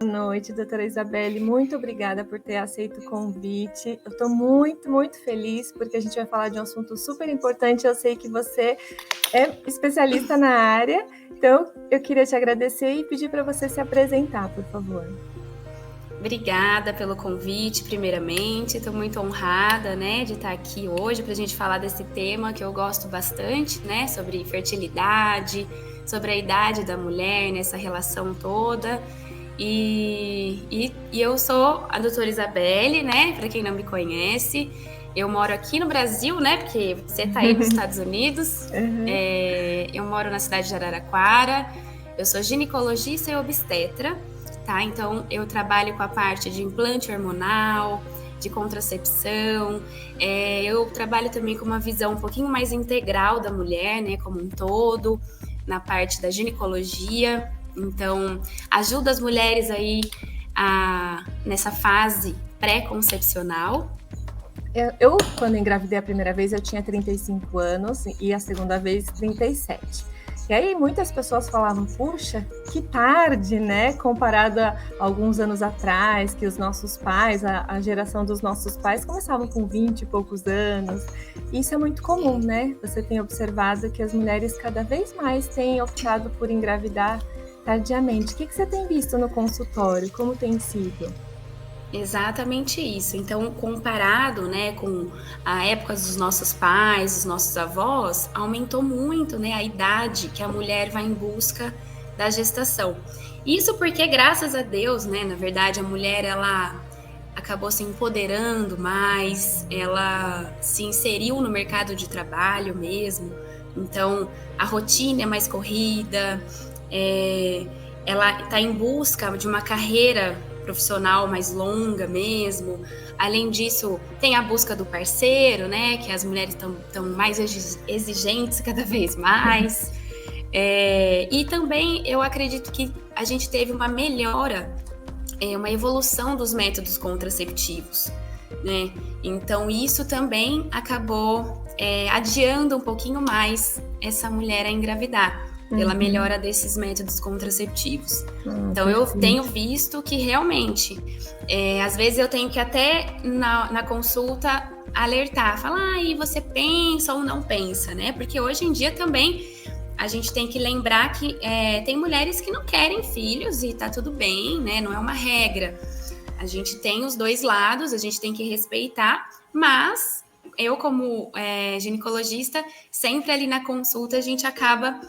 noite, doutora Isabelle. Muito obrigada por ter aceito o convite. Eu estou muito, muito feliz porque a gente vai falar de um assunto super importante. Eu sei que você é especialista na área, então eu queria te agradecer e pedir para você se apresentar, por favor. Obrigada pelo convite, primeiramente. Estou muito honrada, né, de estar aqui hoje para a gente falar desse tema que eu gosto bastante, né, sobre fertilidade, sobre a idade da mulher nessa relação toda. E eu sou a doutora Isabelle, né, para quem não me conhece. Eu moro aqui no Brasil, né, porque você está aí nos Estados Unidos. Uhum. Eu moro na cidade de Araraquara. Eu sou ginecologista e obstetra. Tá? Então, eu trabalho com a parte de implante hormonal, de contracepção. Eu trabalho também com uma visão um pouquinho mais integral da mulher, né, como um todo, na parte da ginecologia. Então, ajuda as mulheres aí nessa fase pré-concepcional. Eu, quando engravidei a primeira vez, eu tinha 35 anos e a segunda vez 37. E aí muitas pessoas falavam, puxa, que tarde, né? Comparado a alguns anos atrás, que os nossos pais, a geração dos nossos pais começavam com 20 e poucos anos. E isso é muito comum, né? Você tem observado que as mulheres cada vez mais têm optado por engravidar tardiamente. O que você tem visto no consultório? Como tem sido? Exatamente isso. Então, comparado, né, com a época dos nossos pais, dos nossos avós, aumentou muito, né, a idade que a mulher vai em busca da gestação. Isso porque, graças a Deus, né, na verdade, a mulher, ela acabou se empoderando mais, ela se inseriu no mercado de trabalho mesmo. Então, a rotina é mais corrida, ela está em busca de uma carreira profissional mais longa mesmo. Além disso, tem a busca do parceiro, né? Que as mulheres estão mais exigentes cada vez mais. E também eu acredito que a gente teve uma melhora, uma evolução dos métodos contraceptivos, né? Então isso também acabou adiando um pouquinho mais essa mulher a engravidar. Pela melhora desses métodos contraceptivos. Então, eu tenho visto que realmente, às vezes eu tenho que até na consulta alertar, falar, e você pensa ou não pensa, né? Porque hoje em dia também a gente tem que lembrar que tem mulheres que não querem filhos e tá tudo bem, né? Não é uma regra. A gente tem os dois lados, a gente tem que respeitar, mas eu, como ginecologista, sempre ali na consulta a gente acaba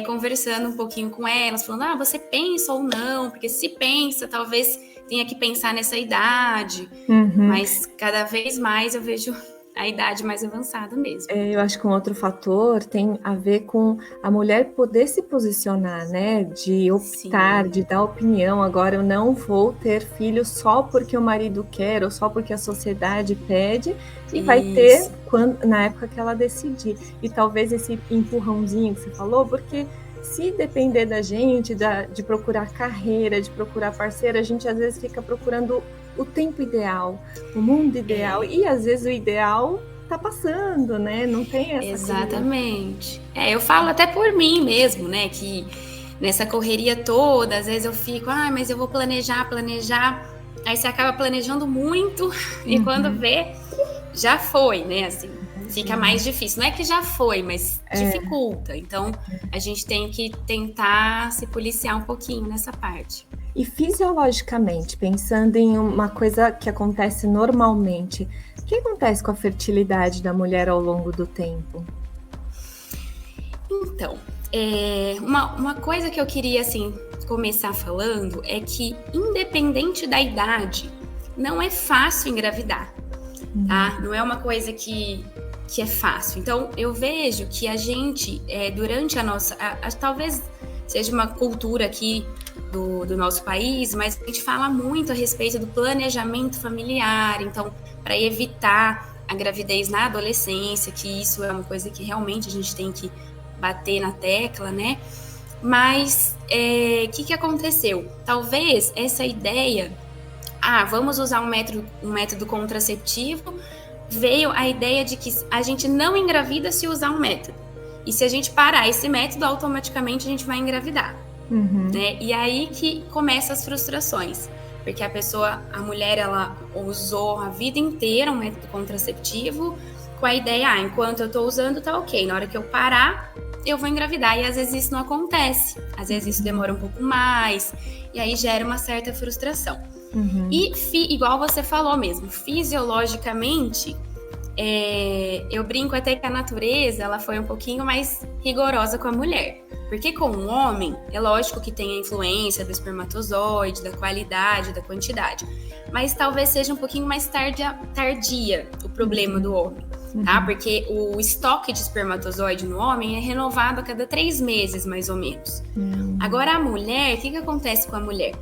conversando um pouquinho com elas, falando, você pensa ou não, porque se pensa, talvez tenha que pensar nessa idade, mas cada vez mais eu vejo a idade mais avançada mesmo. Eu acho que um outro fator tem a ver com a mulher poder se posicionar, né? De optar, de dar opinião. Agora eu não vou ter filho só porque o marido quer ou só porque a sociedade pede, e vai ter na época que ela decidir. E talvez esse empurrãozinho que você falou, porque se depender da gente, de procurar carreira, de procurar parceira, a gente às vezes fica procurando o tempo ideal, o mundo ideal, e às vezes o ideal tá passando, né? Não tem essa Exatamente. Eu falo até por mim mesmo, né? Que nessa correria toda, às vezes eu fico, mas eu vou planejar. Aí você acaba planejando muito e quando vê, já foi, né? Assim, fica mais difícil. Não é que já foi, mas dificulta. Então, a gente tem que tentar se policiar um pouquinho nessa parte. E fisiologicamente, pensando em uma coisa que acontece normalmente, o que acontece com a fertilidade da mulher ao longo do tempo? Então, uma coisa que eu queria assim começar falando é que, independente da idade, não é fácil engravidar, tá? Não é uma coisa que é fácil. Então, eu vejo que a gente, durante a nossa... talvez seja uma cultura aqui do nosso país, mas a gente fala muito a respeito do planejamento familiar. Então, para evitar a gravidez na adolescência, que isso é uma coisa que realmente a gente tem que bater na tecla, né? Mas que aconteceu? Talvez essa ideia, vamos usar um método contraceptivo, veio a ideia de que a gente não engravida se usar um método. E se a gente parar esse método, automaticamente a gente vai engravidar. Uhum. né? E aí que começam as frustrações, porque a mulher, ela usou a vida inteira um método contraceptivo com a ideia, enquanto eu tô usando, tá ok, na hora que eu parar, eu vou engravidar. E às vezes isso não acontece, às vezes isso demora um pouco mais, e aí gera uma certa frustração. Uhum. E, igual você falou mesmo, fisiologicamente, eu brinco até que a natureza, ela foi um pouquinho mais rigorosa com a mulher. Porque com o homem, é lógico que tem a influência do espermatozoide, da qualidade, da quantidade. Mas talvez seja um pouquinho mais tardia o problema do homem, tá? Porque o estoque de espermatozoide no homem é renovado a cada 3 meses, mais ou menos. Agora, a mulher, o que acontece com a mulher?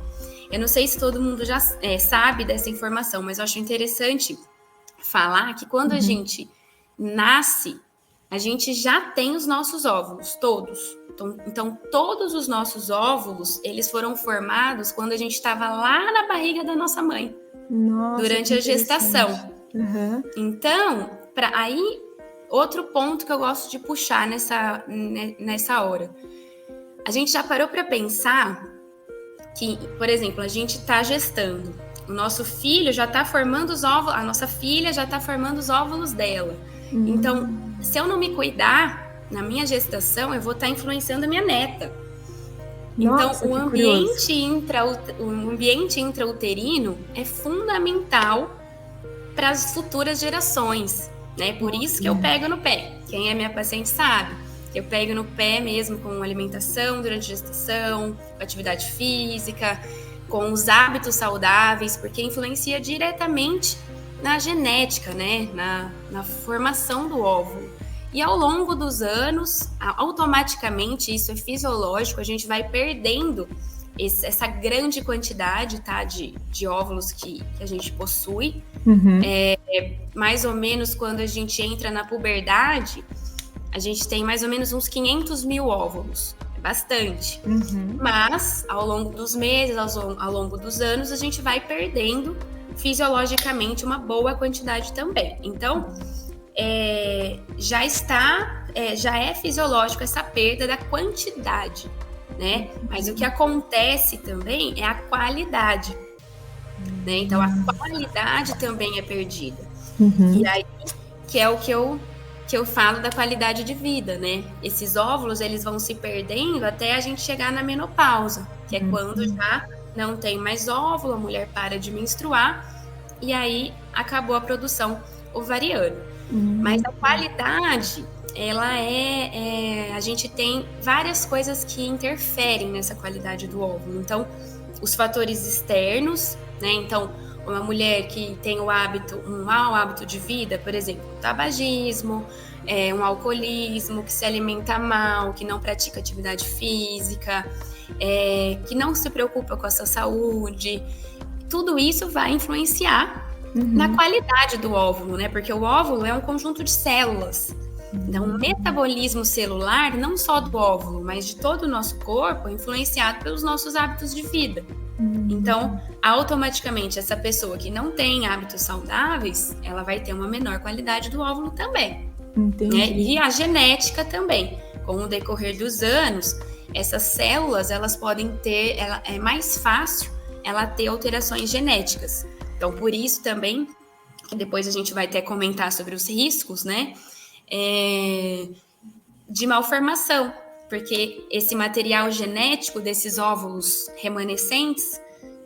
Eu não sei se todo mundo já sabe dessa informação, mas eu acho interessante falar que quando a gente nasce, a gente já tem os nossos óvulos, todos. Então, todos os nossos óvulos, eles foram formados quando a gente estava lá na barriga da nossa mãe, Nossa, que durante a interessante. gestação. Uhum. Então, aí, outro ponto que eu gosto de puxar nessa hora. A gente já parou para pensar que, por exemplo, a gente está gestando. O nosso filho já está formando os óvulos, a nossa filha já está formando os óvulos dela. Então, se eu não me cuidar, na minha gestação, eu vou estar influenciando a minha neta. Nossa, então, o curioso. ambiente intrauterino é fundamental para as futuras gerações, né? Por isso que eu pego no pé. Quem é minha paciente sabe. Eu pego no pé mesmo com alimentação durante a gestação, com atividade física, com os hábitos saudáveis, porque influencia diretamente na genética, né? Na formação do óvulo. E ao longo dos anos, automaticamente, isso é fisiológico, a gente vai perdendo essa grande quantidade, tá, de óvulos que a gente possui. Mais ou menos quando a gente entra na puberdade, a gente tem mais ou menos uns 500 mil óvulos. É bastante. Mas, ao longo dos meses, ao longo dos anos, a gente vai perdendo fisiologicamente uma boa quantidade também. Então, já é fisiológico essa perda da quantidade, né? Mas o que acontece também é a qualidade, né? Então, a qualidade também é perdida. E aí, que é o que eu falo da qualidade de vida, né? Esses óvulos, eles vão se perdendo até a gente chegar na menopausa, que é quando já não tem mais óvulo, a mulher para de menstruar, e aí acabou a produção ovariana. Mas a qualidade, ela a gente tem várias coisas que interferem nessa qualidade do óvulo. Então, os fatores externos, né? Então, uma mulher que tem um mau hábito de vida, por exemplo, tabagismo, um alcoolismo, que se alimenta mal, que não pratica atividade física, que não se preocupa com a sua saúde, tudo isso vai influenciar na qualidade do óvulo, né? Porque o óvulo é um conjunto de células. Então, o metabolismo celular, não só do óvulo, mas de todo o nosso corpo, é influenciado pelos nossos hábitos de vida. Então, automaticamente, essa pessoa que não tem hábitos saudáveis, ela vai ter uma menor qualidade do óvulo também. Né? E a genética também. Com o decorrer dos anos, essas células, elas podem ter, é mais fácil ela ter alterações genéticas. Então, por isso também, que depois a gente vai até comentar sobre os riscos, né? De malformação, porque esse material genético desses óvulos remanescentes,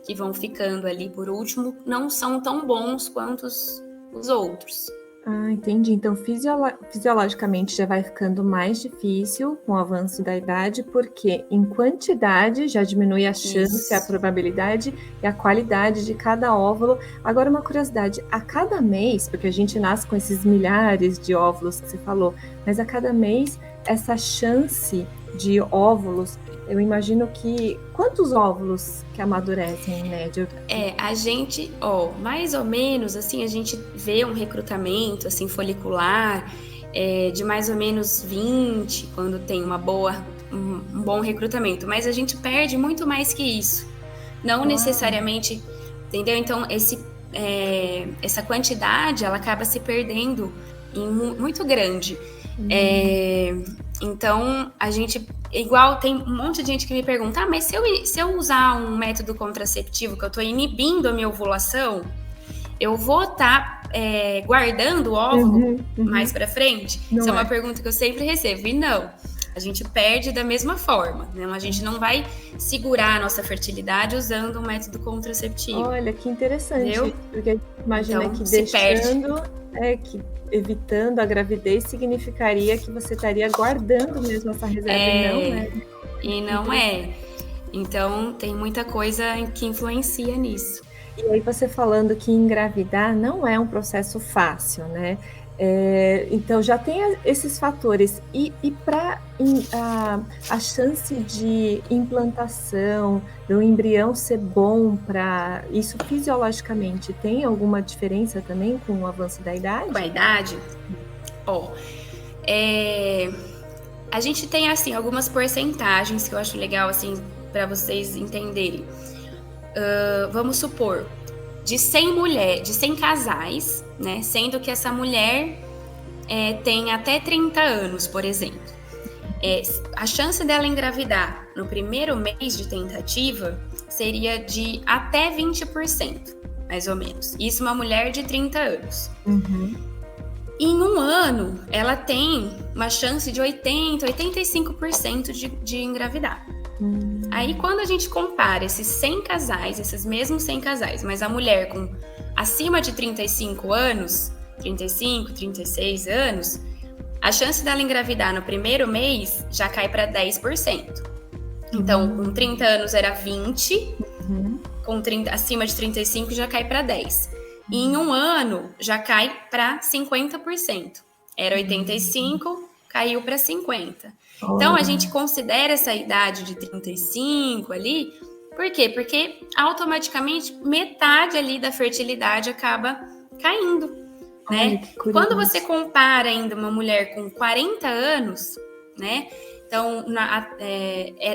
que vão ficando ali por último, não são tão bons quanto os outros. Ah, entendi. Então, fisiologicamente já vai ficando mais difícil com o avanço da idade, porque em quantidade já diminui a chance, a probabilidade e a qualidade de cada óvulo. Agora, uma curiosidade, a cada mês, porque a gente nasce com esses milhares de óvulos que você falou, mas a cada mês, essa chance de óvulos, eu imagino que... Quantos óvulos que amadurecem, em média? A gente, mais ou menos, assim, a gente vê um recrutamento, assim, folicular, de mais ou menos 20, quando tem um bom recrutamento. Mas a gente perde muito mais que isso. Não necessariamente, entendeu? Então, essa quantidade, ela acaba se perdendo muito grande. Então, a gente, igual tem um monte de gente que me pergunta, mas se eu usar um método contraceptivo que eu tô inibindo a minha ovulação, eu vou estar guardando o óvulo mais para frente? Isso é uma pergunta que eu sempre recebo. E não, a gente perde da mesma forma, né? A gente não vai segurar a nossa fertilidade usando um método contraceptivo. Olha, que interessante. Entendeu? Porque imagina então, que deixando, que evitando a gravidez significaria que você estaria guardando mesmo essa reserva e não é. E não é. Então, tem muita coisa que influencia nisso. E aí você falando que engravidar não é um processo fácil, né? Então já tem esses fatores. E para a chance de implantação do embrião ser bom para isso fisiologicamente, tem alguma diferença também com o avanço da idade? Com a idade? A gente tem assim algumas porcentagens que eu acho legal assim para vocês entenderem. Vamos supor, de 100 casais, né, sendo que essa mulher tem até 30 anos, por exemplo. A chance dela engravidar no primeiro mês de tentativa seria de até 20%, mais ou menos. Isso uma mulher de 30 anos. Em um ano, ela tem uma chance de 80%, 85% de engravidar. Aí, quando a gente compara esses 100 casais, esses mesmos 100 casais, mas a mulher com acima de 35 anos, 35, 36 anos, a chance dela engravidar no primeiro mês já cai para 10%. Então, com 30 anos era 20%, com acima de 35 já cai para 10%. E em um ano já cai para 50%. Era 85%, caiu para 50%. Então, a gente considera essa idade de 35 ali, por quê? Porque automaticamente metade ali da fertilidade acaba caindo, né? Quando você compara ainda uma mulher com 40 anos, né? Então,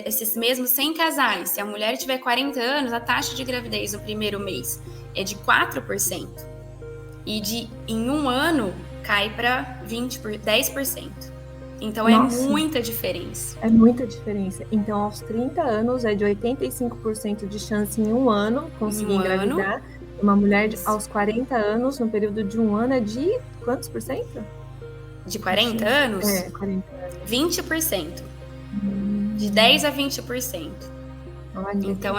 esses mesmos 100 casais, se a mulher tiver 40 anos, a taxa de gravidez no primeiro mês é de 4%. E em um ano, cai para 10%. Então, nossa, é muita diferença. É muita diferença. Então, aos 30 anos, é de 85% de chance em um ano conseguir engravidar. Uma mulher aos 40 anos, no período de um ano, é de quantos por cento? De 40 anos? 40 anos. 20%. De 10% a 20%. Olha, então,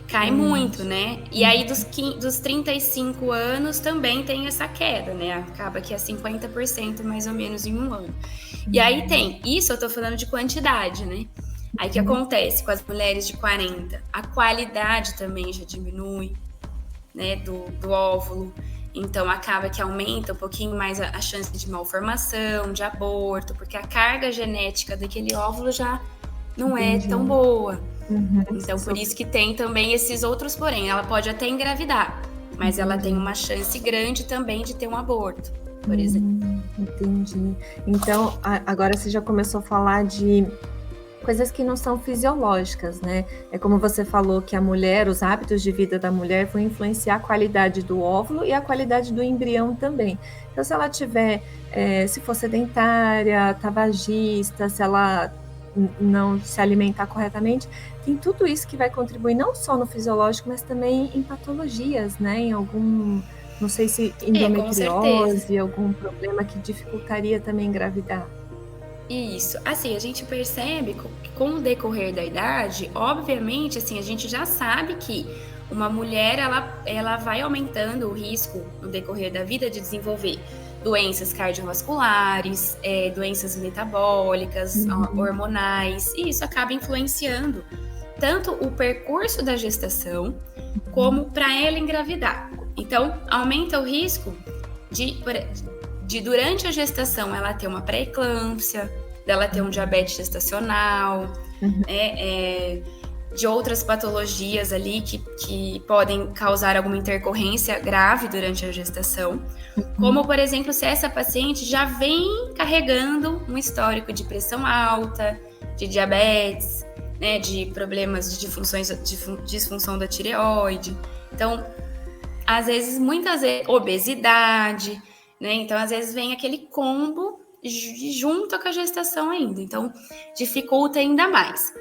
cai muito, né? E aí, dos 35 anos, também tem essa queda, né? Acaba que é 50% mais ou menos em um ano. E aí isso eu tô falando de quantidade, né? Aí, o que acontece com as mulheres de 40? A qualidade também já diminui, né? Do óvulo. Então, acaba que aumenta um pouquinho mais a chance de malformação, de aborto, porque a carga genética daquele óvulo já não é tão boa. Então, por isso que tem também esses outros porém. Ela pode até engravidar, mas ela tem uma chance grande também de ter um aborto, por exemplo. Entendi. Então, agora você já começou a falar de coisas que não são fisiológicas, né? É como você falou que a mulher, os hábitos de vida da mulher vão influenciar a qualidade do óvulo e a qualidade do embrião também. Então, se ela tiver, se for sedentária, tabagista, se ela não se alimentar corretamente, tem tudo isso que vai contribuir não só no fisiológico, mas também em patologias, né? Em algum, não sei se endometriose, algum problema que dificultaria também engravidar. Isso. Assim, a gente percebe que com o decorrer da idade, obviamente, assim, a gente já sabe que uma mulher, ela vai aumentando o risco no decorrer da vida de desenvolver doenças cardiovasculares, doenças metabólicas, hormonais, e isso acaba influenciando tanto o percurso da gestação, como para ela engravidar. Então, aumenta o risco de durante a gestação ela ter uma pré-eclâmpsia, dela ter um diabetes gestacional, de outras patologias ali que podem causar alguma intercorrência grave durante a gestação, como, por exemplo, se essa paciente já vem carregando um histórico de pressão alta, de diabetes, né, de problemas de disfunção da tireoide. Então, muitas vezes, obesidade, né? Então, às vezes vem aquele combo junto com a gestação ainda. Então, dificulta ainda mais.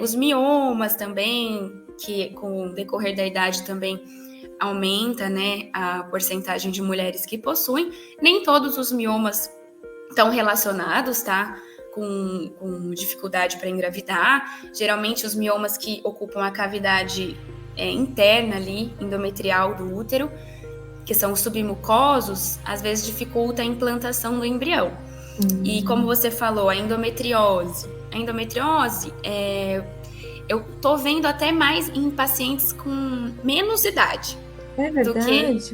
Os miomas também, que com o decorrer da idade também aumenta, né, a porcentagem de mulheres que possuem. Nem todos os miomas estão relacionados, tá? Com dificuldade para engravidar. Geralmente, os miomas que ocupam a cavidade interna ali, endometrial do útero, que são os submucosos, às vezes dificulta a implantação do embrião. E como você falou, a endometriose. A endometriose, eu tô vendo até mais em pacientes com menos idade. É verdade?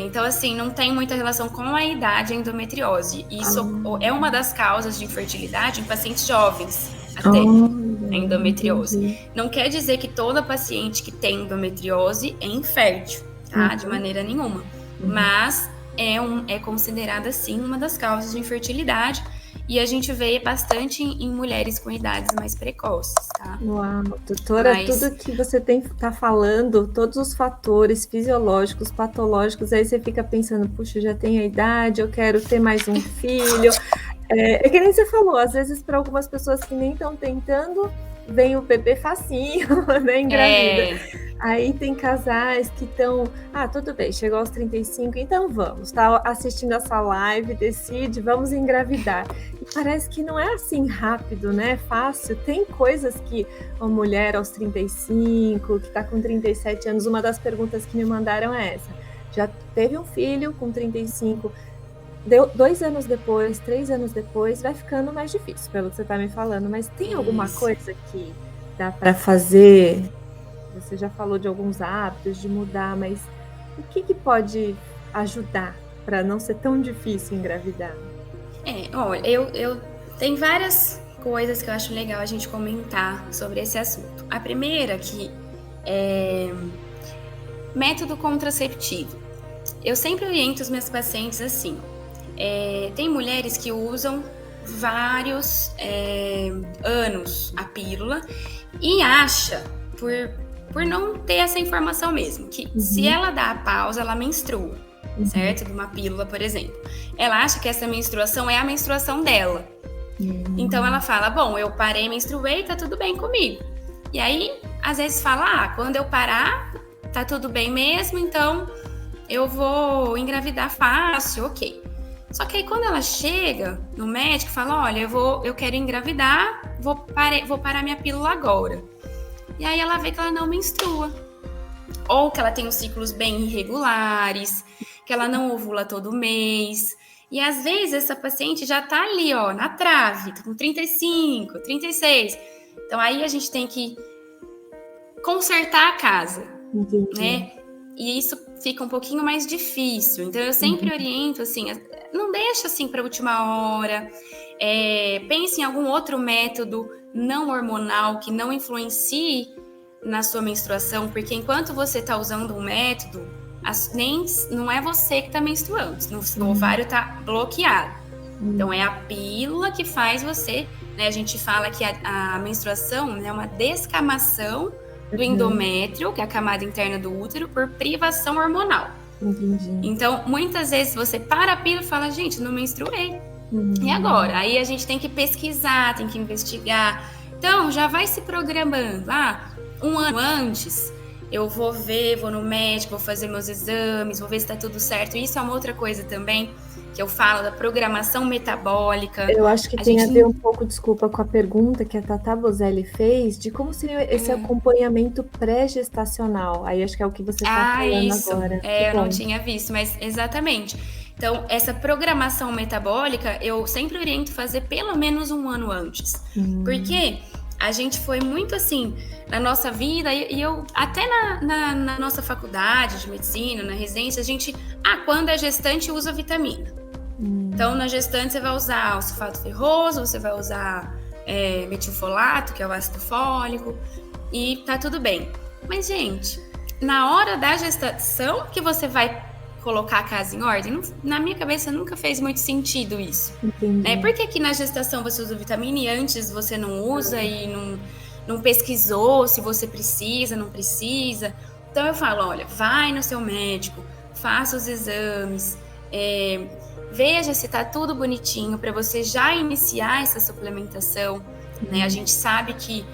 Então, assim, não tem muita relação com a idade a endometriose. Isso é uma das causas de infertilidade em pacientes jovens, até, a endometriose. Entendi. Não quer dizer que toda paciente que tem endometriose é infértil, tá? De maneira nenhuma. Mas é considerada, sim, uma das causas de infertilidade. E a gente vê bastante em mulheres com idades mais precoces, tá? Uau, doutora, tudo que você tá falando, todos os fatores fisiológicos, patológicos, aí você fica pensando, puxa, já tenho a idade, eu quero ter mais um filho. É que nem você falou, às vezes para algumas pessoas que nem estão tentando, vem o bebê facinho, né, engravida. Aí tem casais que estão, tudo bem, chegou aos 35, então vamos, tá assistindo essa live, decide, vamos engravidar. E parece que não é assim rápido, né, fácil. Tem coisas que uma mulher aos 35, que tá com 37 anos, uma das perguntas que me mandaram é essa, já teve um filho com 35, 2 anos depois, 3 anos depois, vai ficando mais difícil, pelo que você tá me falando, mas tem alguma coisa que dá para fazer? Você já falou de alguns hábitos, de mudar, mas o que pode ajudar para não ser tão difícil engravidar? Olha, eu tenho várias coisas que eu acho legal a gente comentar sobre esse assunto. A primeira que é método contraceptivo. Eu sempre oriento os meus pacientes assim. Tem mulheres que usam vários anos a pílula e acha, por não ter essa informação mesmo, que se ela dá a pausa, ela menstrua, certo? De uma pílula, por exemplo. Ela acha que essa menstruação é a menstruação dela. Então ela fala, bom, eu parei, menstruei, tá tudo bem comigo. E aí, às vezes fala, quando eu parar, tá tudo bem mesmo, então eu vou engravidar fácil, ok. Só que aí quando ela chega no médico e fala, olha, eu quero engravidar, vou parar minha pílula agora. E aí ela vê que ela não menstrua. Ou que ela tem os ciclos bem irregulares, que ela não ovula todo mês. E às vezes essa paciente já tá ali, ó, na trave, com 35, 36. Então aí a gente tem que consertar a casa, né? E isso fica um pouquinho mais difícil. Então eu sempre oriento, assim, não deixa assim para a última hora. Pense em algum outro método não hormonal que não influencie na sua menstruação, porque enquanto você está usando um método, não é você que está menstruando, o ovário está bloqueado. Então é a pílula que faz você, né? A gente fala que a menstruação é uma descamação do endométrio, que é a camada interna do útero, por privação hormonal. Então, muitas vezes você para a pílula e fala, gente, não menstruei. E agora? Aí a gente tem que pesquisar, tem que investigar. Então, já vai se programando. Um ano antes, eu vou no médico, vou fazer meus exames, vou ver se está tudo certo. Isso é uma outra coisa também, que eu falo da programação metabólica. Eu acho que tem a ver um pouco, desculpa, com a pergunta que a Tata Bozelli fez, de como seria esse acompanhamento pré-gestacional. Aí acho que é o que você está falando agora. Eu não tinha visto, mas exatamente. Então, essa programação metabólica, eu sempre oriento fazer pelo menos um ano antes. Porque a gente foi muito assim, na nossa vida, e eu até na nossa faculdade de medicina, na residência, a gente, quando é gestante, usa vitamina. Então, na gestante, você vai usar o sulfato ferroso, você vai usar metilfolato, que é o ácido fólico, e tá tudo bem. Mas, gente, na hora da gestação que você vai colocar a casa em ordem, na minha cabeça nunca fez muito sentido isso. Por que na gestação você usa vitamina e antes você não usa e não pesquisou se você precisa, não precisa? Então eu falo, olha, vai no seu médico, faça os exames, veja se tá tudo bonitinho para você já iniciar essa suplementação, né? A gente sabe que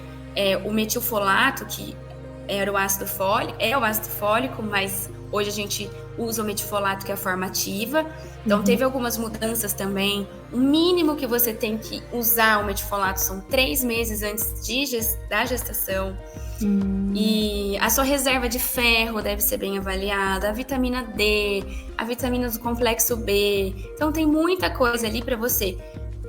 o metilfolato, que era o ácido fólico, é o ácido fólico, mas hoje a gente usa o metilfolato, que é a forma ativa. Então, teve algumas mudanças também. O mínimo que você tem que usar o metilfolato são 3 meses antes da gestação. E a sua reserva de ferro deve ser bem avaliada, a vitamina D, a vitamina do complexo B. Então, tem muita coisa ali para você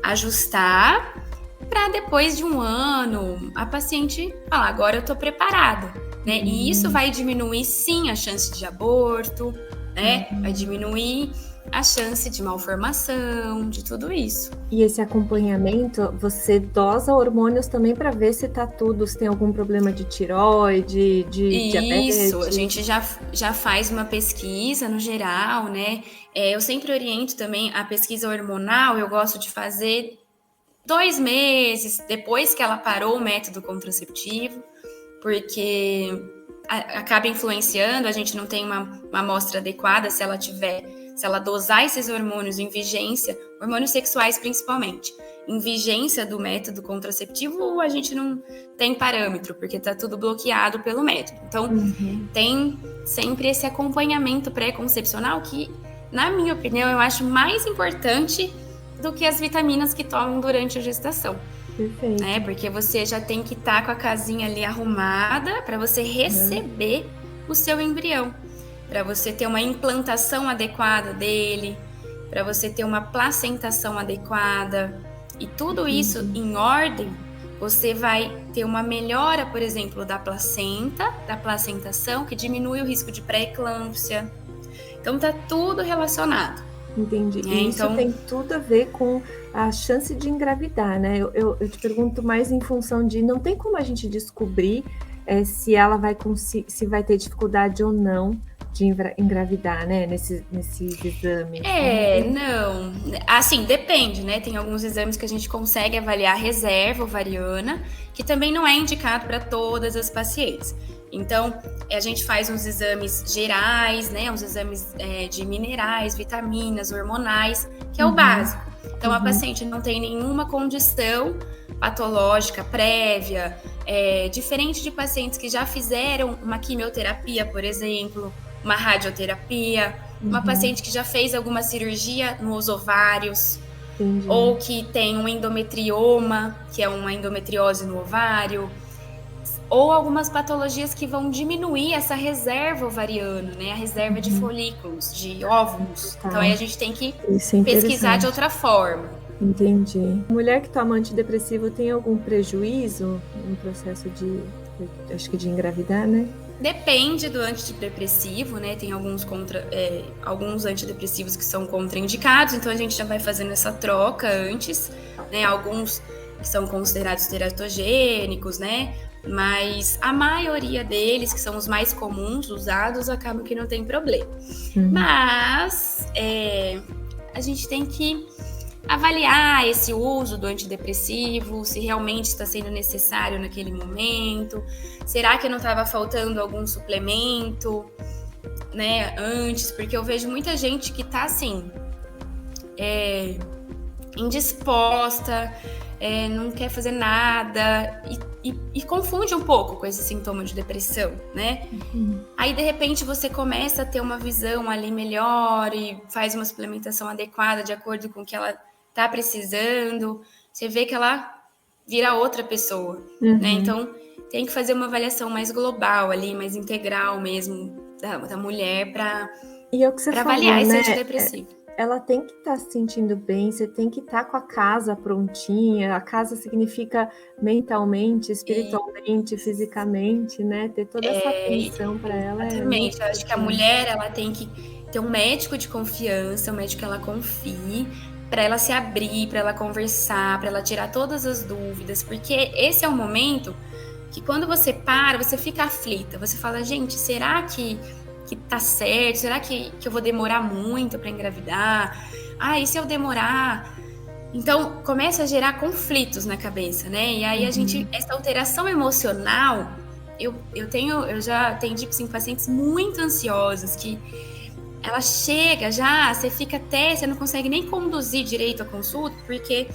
ajustar, para depois de 1 ano, a paciente falar, agora eu tô preparada, né? E isso vai diminuir, sim, a chance de aborto, né? Vai diminuir a chance de malformação, de tudo isso. E esse acompanhamento, você dosa hormônios também para ver se tá tudo, se tem algum problema de tireoide, de diabetes? Isso, a gente já faz uma pesquisa no geral, né? Eu sempre oriento também a pesquisa hormonal, eu gosto de fazer 2 meses depois que ela parou o método contraceptivo, porque acaba influenciando, a gente não tem uma amostra adequada se ela dosar esses hormônios em vigência, hormônios sexuais principalmente, em vigência do método contraceptivo, a gente não tem parâmetro, porque está tudo bloqueado pelo método. Então, tem sempre esse acompanhamento pré-concepcional que, na minha opinião, eu acho mais importante do que as vitaminas que tomam durante a gestação. Perfeito. Né? Porque você já tem que estar com a casinha ali arrumada para você receber o seu embrião, para você ter uma implantação adequada dele, para você ter uma placentação adequada. E tudo isso em ordem, você vai ter uma melhora, por exemplo, da placenta, da placentação, que diminui o risco de pré-eclâmpsia. Então, tá tudo relacionado. Entendi. E isso tem tudo a ver com a chance de engravidar, né? Eu te pergunto mais em função de, não tem como a gente descobrir se ela se vai ter dificuldade ou não de engravidar, né? Nesses exames. Não. Assim, depende, né? Tem alguns exames que a gente consegue avaliar a reserva ovariana, que também não é indicado para todas as pacientes. Então, a gente faz uns exames gerais, né? Uns exames de minerais, vitaminas, hormonais, que é o básico. Então, a paciente não tem nenhuma condição patológica prévia, diferente de pacientes que já fizeram uma quimioterapia, por exemplo, uma radioterapia, uma paciente que já fez alguma cirurgia nos ovários, ou que tem um endometrioma, que é uma endometriose no ovário, ou algumas patologias que vão diminuir essa reserva ovariana, né? A reserva de folículos, de óvulos. Então, aí a gente tem que pesquisar de outra forma. Entendi. Mulher que toma antidepressivo tem algum prejuízo no processo de engravidar, né? Depende do antidepressivo, né? Tem alguns antidepressivos que são contraindicados, então a gente já vai fazendo essa troca antes, né? Alguns que são considerados teratogênicos, né? Mas a maioria deles, que são os mais comuns usados, acabam que não tem problema. Mas a gente tem que avaliar esse uso do antidepressivo, se realmente está sendo necessário naquele momento. Será que não estava faltando algum suplemento, né, antes? Porque eu vejo muita gente que está assim, indisposta, não quer fazer nada e confunde um pouco com esse sintoma de depressão, né? Aí, de repente, você começa a ter uma visão ali melhor e faz uma suplementação adequada de acordo com o que ela tá precisando, você vê que ela vira outra pessoa, né? Então, tem que fazer uma avaliação mais global ali, mais integral mesmo da mulher para avaliar esse antidepressivo. Ela tem que estar se sentindo bem, você tem que estar com a casa prontinha. A casa significa mentalmente, espiritualmente, fisicamente, né? Ter toda essa atenção para ela. Exatamente. Eu acho que a mulher, ela tem que ter um médico de confiança, um médico que ela confie, para ela se abrir, para ela conversar, para ela tirar todas as dúvidas, porque esse é o momento que quando você para, você fica aflita, você fala, gente, será que tá certo? Será que eu vou demorar muito para engravidar? E se eu demorar? Então, começa a gerar conflitos na cabeça, né? E aí essa alteração emocional, eu já atendi pacientes muito ansiosos que ela chega já, você fica até, você não consegue nem conduzir direito a consulta, porque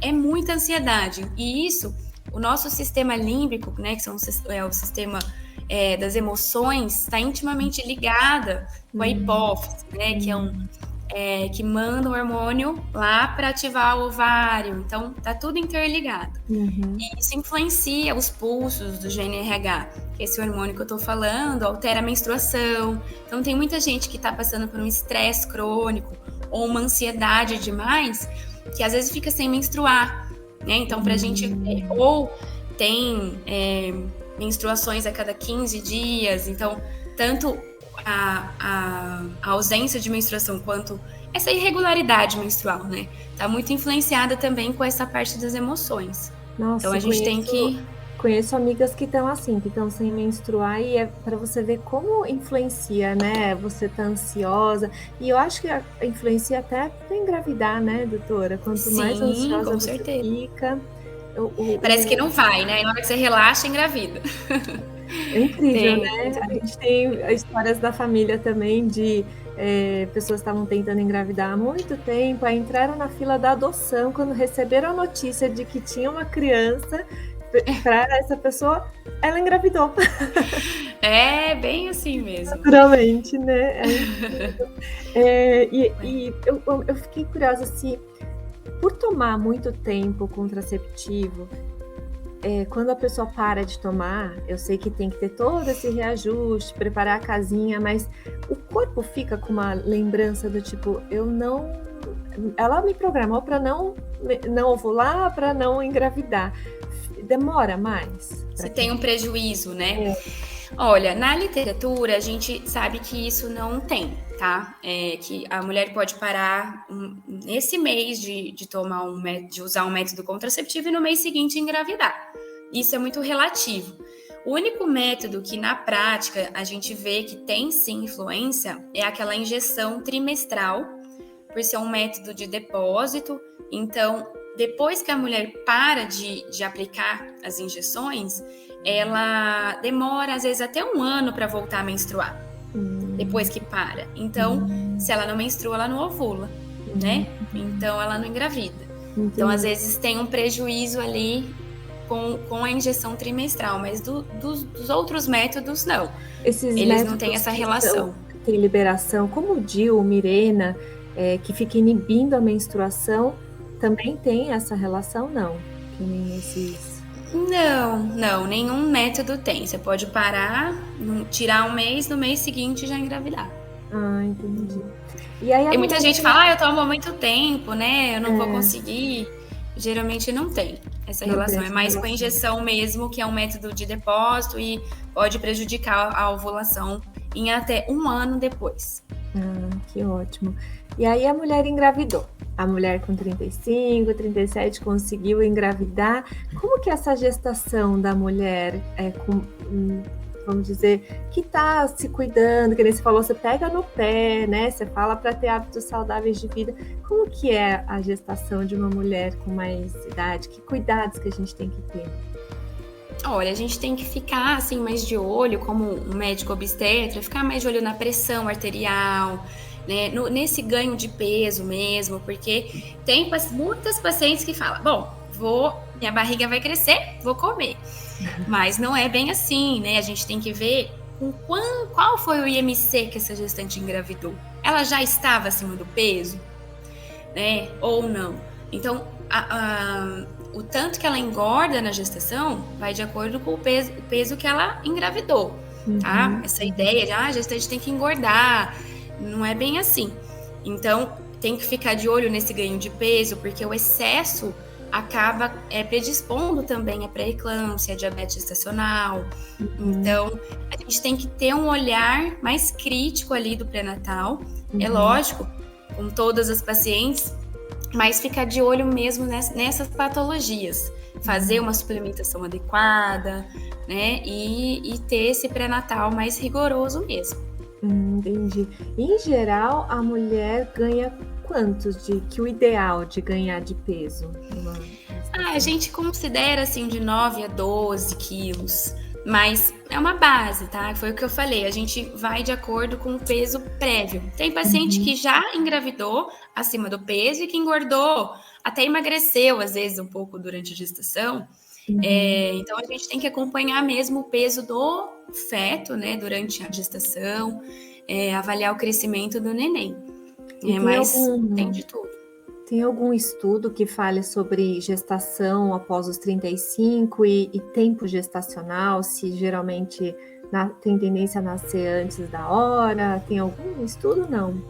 é muita ansiedade. E isso, o nosso sistema límbico, né, que é o sistema das emoções, está intimamente ligada com a hipófise, né, que que manda o hormônio lá para ativar o ovário. Então, tá tudo interligado. E isso influencia os pulsos do GnRH, que é esse hormônio que eu tô falando, altera a menstruação. Então, tem muita gente que tá passando por um estresse crônico ou uma ansiedade demais, que às vezes fica sem menstruar, né? Então, pra gente... Ou tem menstruações a cada 15 dias. Então, tanto a ausência de menstruação quanto essa irregularidade menstrual, né? Tá muito influenciada também com essa parte das emoções. Nossa, então, a gente tem que... Conheço amigas que estão assim, que estão sem menstruar, e é para você ver como influencia, né? Você tá ansiosa. E eu acho que influencia até para engravidar, né, doutora? Quanto mais ansiosa com você certeza. fica... Parece que não vai, né? Na hora que você relaxa, engravida. É incrível, né? A gente tem histórias da família também de pessoas que estavam tentando engravidar há muito tempo, aí entraram na fila da adoção, quando receberam a notícia de que tinha uma criança, para essa pessoa, ela engravidou. É bem assim mesmo. Naturalmente, né? E eu fiquei curiosa se, por tomar muito tempo o contraceptivo, quando a pessoa para de tomar, eu sei que tem que ter todo esse reajuste, preparar a casinha, mas o corpo fica com uma lembrança do tipo, ela me programou para não ovular, para não engravidar. Demora mais? Você tem um prejuízo, né? Olha, na literatura a gente sabe que isso não tem, tá? Que a mulher pode parar nesse mês de tomar de usar um método contraceptivo e no mês seguinte engravidar. Isso é muito relativo. O único método que na prática a gente vê que tem sim influência é aquela injeção trimestral, por ser um método de depósito. Então, depois que a mulher para de aplicar as injeções, ela demora, às vezes, até 1 ano para voltar a menstruar, depois que para. Então, se ela não menstrua, ela não ovula, né? Então, ela não engravida. Então, às vezes, tem um prejuízo ali com a injeção trimestral, mas dos outros métodos, não. Eles não têm essa relação. Tem liberação, como o DIU, o Mirena, que fica inibindo a menstruação, também tem essa relação, não? Que nem esses... Não, nenhum método tem. Você pode parar, tirar um mês, no mês seguinte já engravidar. Ah, entendi. E aí muita gente fala, eu tomo há muito tempo, né? Eu não vou conseguir. Geralmente não tem essa relação. É mais com a injeção mesmo, que é um método de depósito e pode prejudicar a ovulação em até 1 ano depois. Ah, que ótimo. E aí a mulher engravidou. A mulher com 35, 37 conseguiu engravidar. Como que é essa gestação da mulher vamos dizer, que tá se cuidando, que nem você falou, você pega no pé, né? Você fala para ter hábitos saudáveis de vida. Como que é a gestação de uma mulher com mais idade? Que cuidados que a gente tem que ter? Olha, a gente tem que ficar assim mais de olho, como um médico obstetra, ficar mais de olho na pressão arterial, né, nesse ganho de peso mesmo, porque tem muitas pacientes que falam, bom, minha barriga vai crescer, vou comer. Mas não é bem assim, né? A gente tem que ver qual foi o IMC que essa gestante engravidou. Ela já estava acima do peso, né? Ou não? Então, o tanto que ela engorda na gestação vai de acordo com o peso que ela engravidou, tá? Essa ideia de a gestante tem que engordar, não é bem assim. Então, tem que ficar de olho nesse ganho de peso, porque o excesso acaba predispondo também a pré-eclâmpsia, a diabetes gestacional. Então, a gente tem que ter um olhar mais crítico ali do pré-natal. É lógico, com todas as pacientes, mas ficar de olho mesmo nessas patologias. Fazer uma suplementação adequada, né? E ter esse pré-natal mais rigoroso mesmo. Entendi. Em geral, a mulher ganha que o ideal de ganhar de peso? A gente considera assim de 9 a 12 quilos, Mas é uma base, tá? Foi o que eu falei, a gente vai de acordo com o peso prévio. Tem paciente Uhum. que já engravidou acima do peso e que engordou, até emagreceu, às vezes, um pouco durante a gestação. Uhum. Então a gente tem que acompanhar mesmo o peso do feto, né, durante a gestação, avaliar o crescimento do neném. E Mas tem de tudo. tem algum estudo que fale sobre gestação após os 35 e tempo gestacional, se geralmente tem tendência a nascer antes da hora? Tem algum estudo? Não,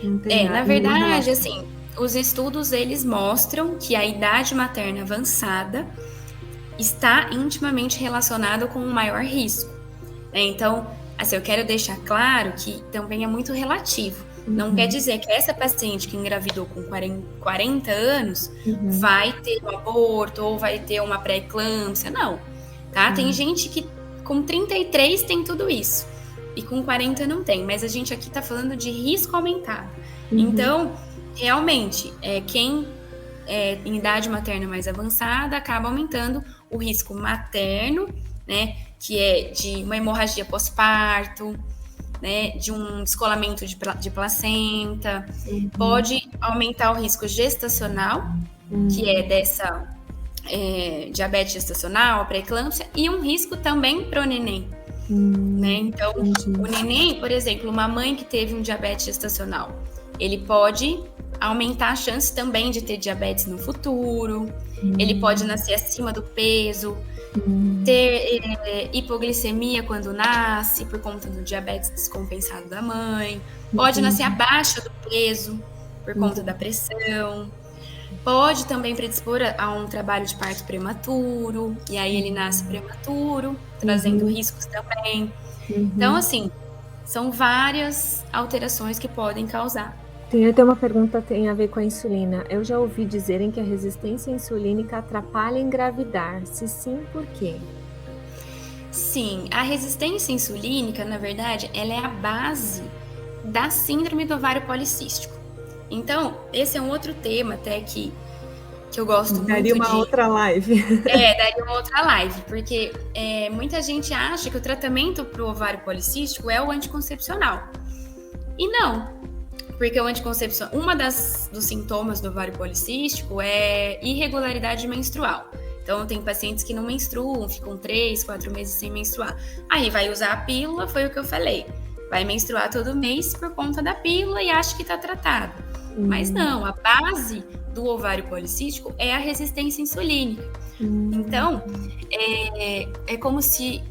não tem Na nenhuma verdade, relação. assim, os estudos eles mostram que a idade materna avançada está intimamente relacionado com um maior risco. Então, assim, eu quero deixar claro que também é muito relativo. Não quer Uhum, dizer que essa paciente que engravidou com 40 anos uhum, vai ter um aborto ou vai ter uma pré-eclâmpsia, não. Tá? Tem uhum, gente que com 33 tem tudo isso e com 40 não tem, mas a gente aqui está falando de risco aumentado. uhum, Então, realmente, quem em idade materna mais avançada acaba aumentando o risco materno, né, que é de uma hemorragia pós-parto, né, de um descolamento de placenta, uhum, pode aumentar o risco gestacional, que é dessa diabetes gestacional, a pré-eclâmpsia, e um risco também para o neném, né? Então, o entendi. neném, por exemplo, uma mãe que teve um diabetes gestacional, ele pode aumentar a chance também de ter diabetes no futuro, ele pode Hum, nascer acima do peso, hum, ter hipoglicemia quando nasce, por conta do diabetes descompensado da mãe, pode nascer entendi, abaixo do peso, por conta da entendi. pressão, pode também predispor a um trabalho de parto prematuro, e aí ele nasce prematuro, trazendo Uhum, riscos também. Então, uhum. assim, são várias alterações que podem causar. Tem até uma pergunta tem a ver com a insulina. Eu já ouvi dizerem que a resistência insulínica atrapalha engravidar. Se sim, por quê? Sim, a resistência insulínica, na verdade, ela é a base da síndrome do ovário policístico. Então, esse é um outro tema até que eu gosto Daria muito uma de. outra live. Daria uma outra live, porque muita gente acha que o tratamento para o ovário policístico é o anticoncepcional. E não, porque o anticoncepcional, dos sintomas do ovário policístico é irregularidade menstrual. Então, tem pacientes que não menstruam, ficam 3, 4 meses sem menstruar. Aí vai usar a pílula, foi o que eu falei. Vai menstruar todo mês por conta da pílula e acha que está tratado. Mas Hum, não, a base do ovário policístico é a resistência insulínica. hum, Então, é como se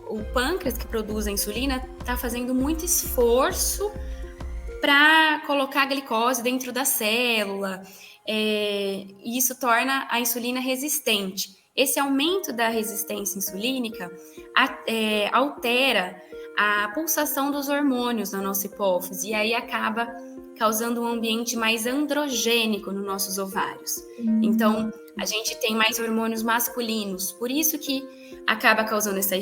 o pâncreas que produz a insulina está fazendo muito esforço para colocar a glicose dentro da célula, e isso torna a insulina resistente. Esse aumento da resistência insulínica altera a pulsação dos hormônios na nossa hipófise e aí acaba causando um ambiente mais androgênico nos nossos ovários. Então, hum, a gente tem mais hormônios masculinos, por isso que acaba causando essa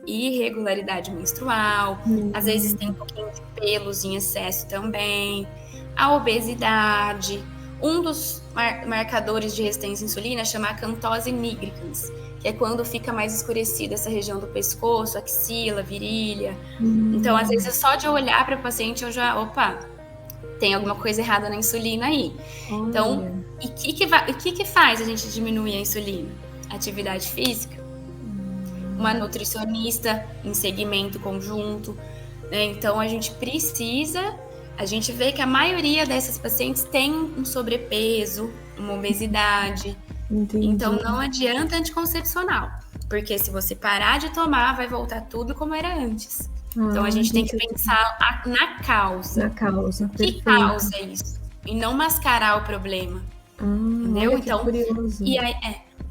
irregularidade menstrual, às vezes tem um hum, pouquinho de pelos em excesso também, a obesidade. Um dos marcadores de resistência à insulina chama acantose nigricans, que é quando fica mais escurecida essa região do pescoço, axila, virilha. Então, às vezes, só de eu olhar para o paciente, eu já, opa, tem alguma coisa errada na insulina aí. Então, olha. e o que faz a gente diminuir a insulina? Atividade física, uma Hum, nutricionista em segmento conjunto, né? Então a gente vê que a maioria dessas pacientes tem um sobrepeso, uma obesidade. Então entendi. não adianta anticoncepcional, porque se você parar de tomar, vai voltar tudo como era antes. Então a Ah, a gente tem que gente pensar na na causa. causa, O que perfeito. causa isso? E não mascarar o problema. Entendeu? Olha que Então, curioso. e aí,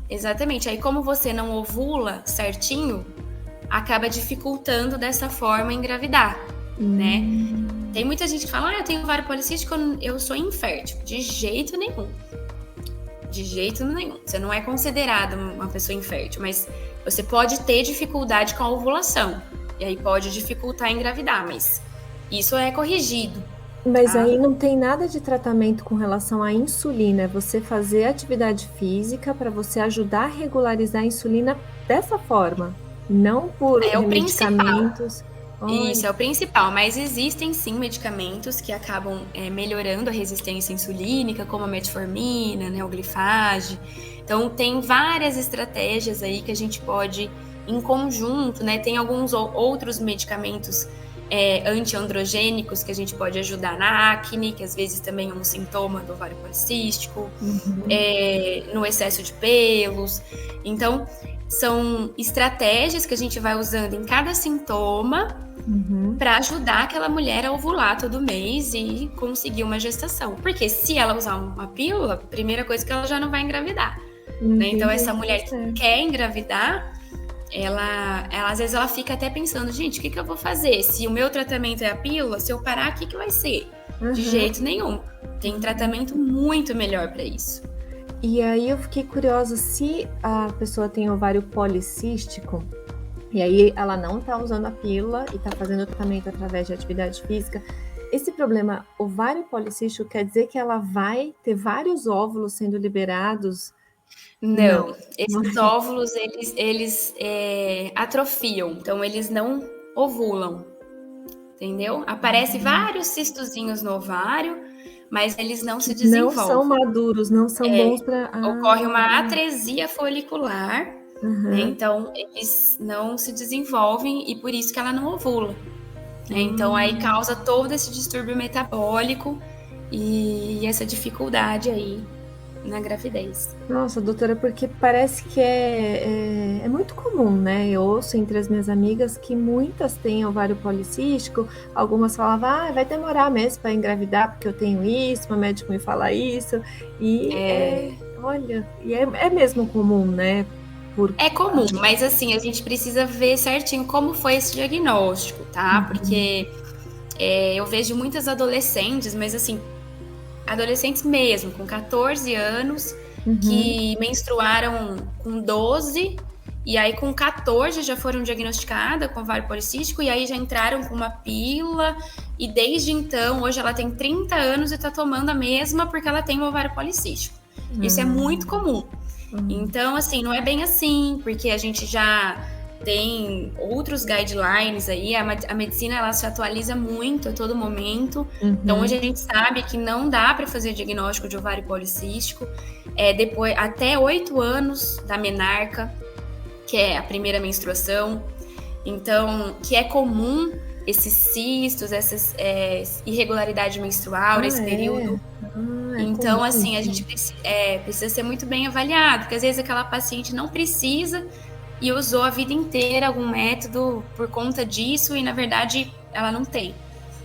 exatamente. Aí, como você não ovula certinho, acaba dificultando dessa forma engravidar, né? Tem Hum, muita gente que fala, eu tenho ovário policístico, eu sou infértil. De jeito nenhum. De jeito nenhum. Você não é considerada uma pessoa infértil, mas você pode ter dificuldade com a ovulação. E aí pode dificultar engravidar, mas isso é corrigido, mas tá? aí não tem nada de tratamento com relação à insulina, é você fazer atividade física para você ajudar a regularizar a insulina dessa forma, não por É o principal. medicamentos. Isso é o principal, mas existem sim medicamentos que acabam melhorando a resistência insulínica, como a metformina, né, o glifage. Então tem várias estratégias aí que a gente pode, em conjunto, né? Tem alguns outros medicamentos antiandrogênicos que a gente pode ajudar na acne, que às vezes também é um sintoma do ovário policístico, no excesso de pelos. Então, são estratégias que a gente vai usando em cada sintoma para ajudar aquela mulher a ovular todo mês e conseguir uma gestação. Porque se ela usar uma pílula, a primeira coisa é que ela já não vai engravidar. Né? Então, essa mulher que quer engravidar, ela às vezes ela fica até pensando, gente, o que eu vou fazer? Se o meu tratamento é a pílula, se eu parar, o que vai ser? De jeito nenhum. Tem tratamento muito melhor para isso. E aí eu fiquei curiosa, se a pessoa tem ovário policístico, e aí ela não está usando a pílula e está fazendo o tratamento através de atividade física, esse problema ovário policístico quer dizer que ela vai ter vários óvulos sendo liberados? Não. Esses óvulos, eles atrofiam, então eles não ovulam, entendeu? Aparece vários cistozinhos no ovário, mas eles não se desenvolvem. Não são maduros, não são bons para... Ocorre uma atresia folicular, né? Então eles não se desenvolvem e por isso que ela não ovula. Né? Então aí causa todo esse distúrbio metabólico e essa dificuldade aí na gravidez. Nossa, doutora, porque parece que é muito comum, né? Eu ouço entre as minhas amigas que muitas têm ovário policístico, algumas falavam, vai demorar mesmo para engravidar porque eu tenho isso, meu médico me fala isso, e olha, e é mesmo comum, né? É comum, mas assim, a gente precisa ver certinho como foi esse diagnóstico, tá? Porque eu vejo muitas adolescentes, mas assim, adolescentes mesmo, com 14 anos, que menstruaram com 12, e aí com 14 já foram diagnosticadas com ovário policístico, e aí já entraram com uma pílula, e desde então, hoje ela tem 30 anos e tá tomando a mesma porque ela tem um ovário policístico. Isso é muito comum. Então, assim, não é bem assim, porque a gente já tem outros guidelines aí, a medicina ela se atualiza muito a todo momento. Então hoje a gente sabe que não dá para fazer diagnóstico de ovário policístico depois até 8 anos da menarca, que é a primeira menstruação. Então, que é comum esses cistos, essas irregularidade menstrual nesse período. Então, assim, a gente precisa ser muito bem avaliado, porque às vezes aquela paciente não precisa e usou a vida inteira algum método por conta disso e, na verdade, ela não tem.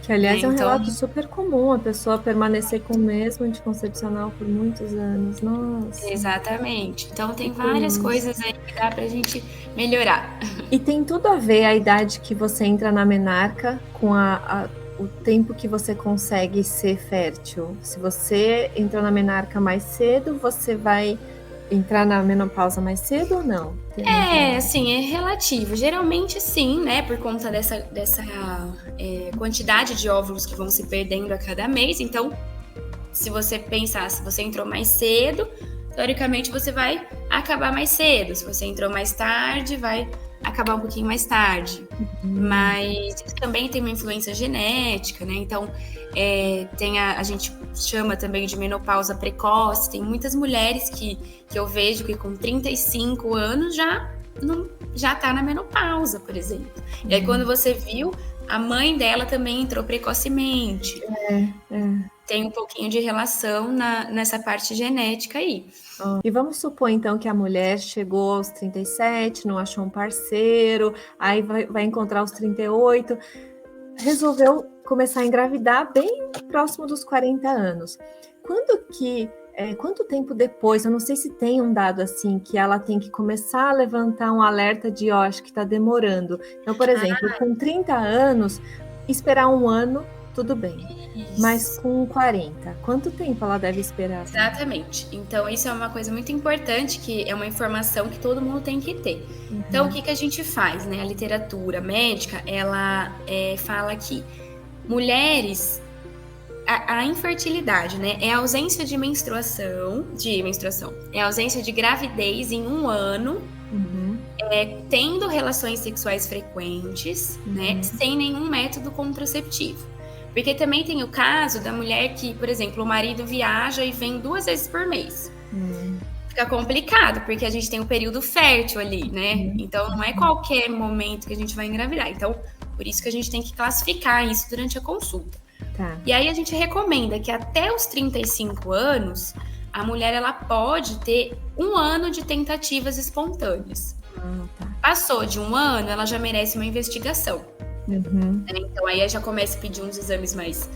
Que, aliás, é um relato super comum, a pessoa permanecer com o mesmo anticoncepcional por muitos anos. Nossa. Exatamente. Então, tem várias coisas aí que dá pra gente melhorar. E tem tudo a ver a idade que você entra na menarca com o tempo que você consegue ser fértil. Se você entrou na menarca mais cedo, você vai entrar na menopausa mais cedo ou não? Assim, é relativo. Geralmente sim, né? Por conta dessa quantidade de óvulos que vão se perdendo a cada mês. Então, se você pensar, se você entrou mais cedo, teoricamente você vai acabar mais cedo. Se você entrou mais tarde, vai acabar um pouquinho mais tarde. Mas isso também tem uma influência genética, né? Então, a gente chama também de menopausa precoce. Tem muitas mulheres que eu vejo que com 35 anos já tá na menopausa, por exemplo. E aí, quando você viu, a mãe dela também entrou precocemente. Tem um pouquinho de relação nessa parte genética aí. E vamos supor, então, que a mulher chegou aos 37, não achou um parceiro, aí vai encontrar aos 38, resolveu começar a engravidar bem próximo dos 40 anos. Quanto tempo depois, eu não sei se tem um dado assim, que ela tem que começar a levantar um alerta de, acho que está demorando. Então, por exemplo, com 30 anos, esperar um ano, tudo bem. Isso. Mas com 40, quanto tempo ela deve esperar? Exatamente. Então, isso é uma coisa muito importante, que é uma informação que todo mundo tem que ter. Então, o que a gente faz, né? A literatura médica, ela fala que mulheres a infertilidade, né? É a ausência de menstruação, é a ausência de gravidez em um ano, tendo relações sexuais frequentes, né? Sem nenhum método contraceptivo. Porque também tem o caso da mulher que, por exemplo, o marido viaja e vem 2 vezes por mês. Fica complicado, porque a gente tem um período fértil ali, né? Então, não é qualquer momento que a gente vai engravidar. Então, por isso que a gente tem que classificar isso durante a consulta. Tá. E aí, a gente recomenda que até os 35 anos, a mulher ela pode ter 1 ano de tentativas espontâneas. Tá. Passou de 1 ano, ela já merece uma investigação. Então, aí já começa a pedir uns exames mais...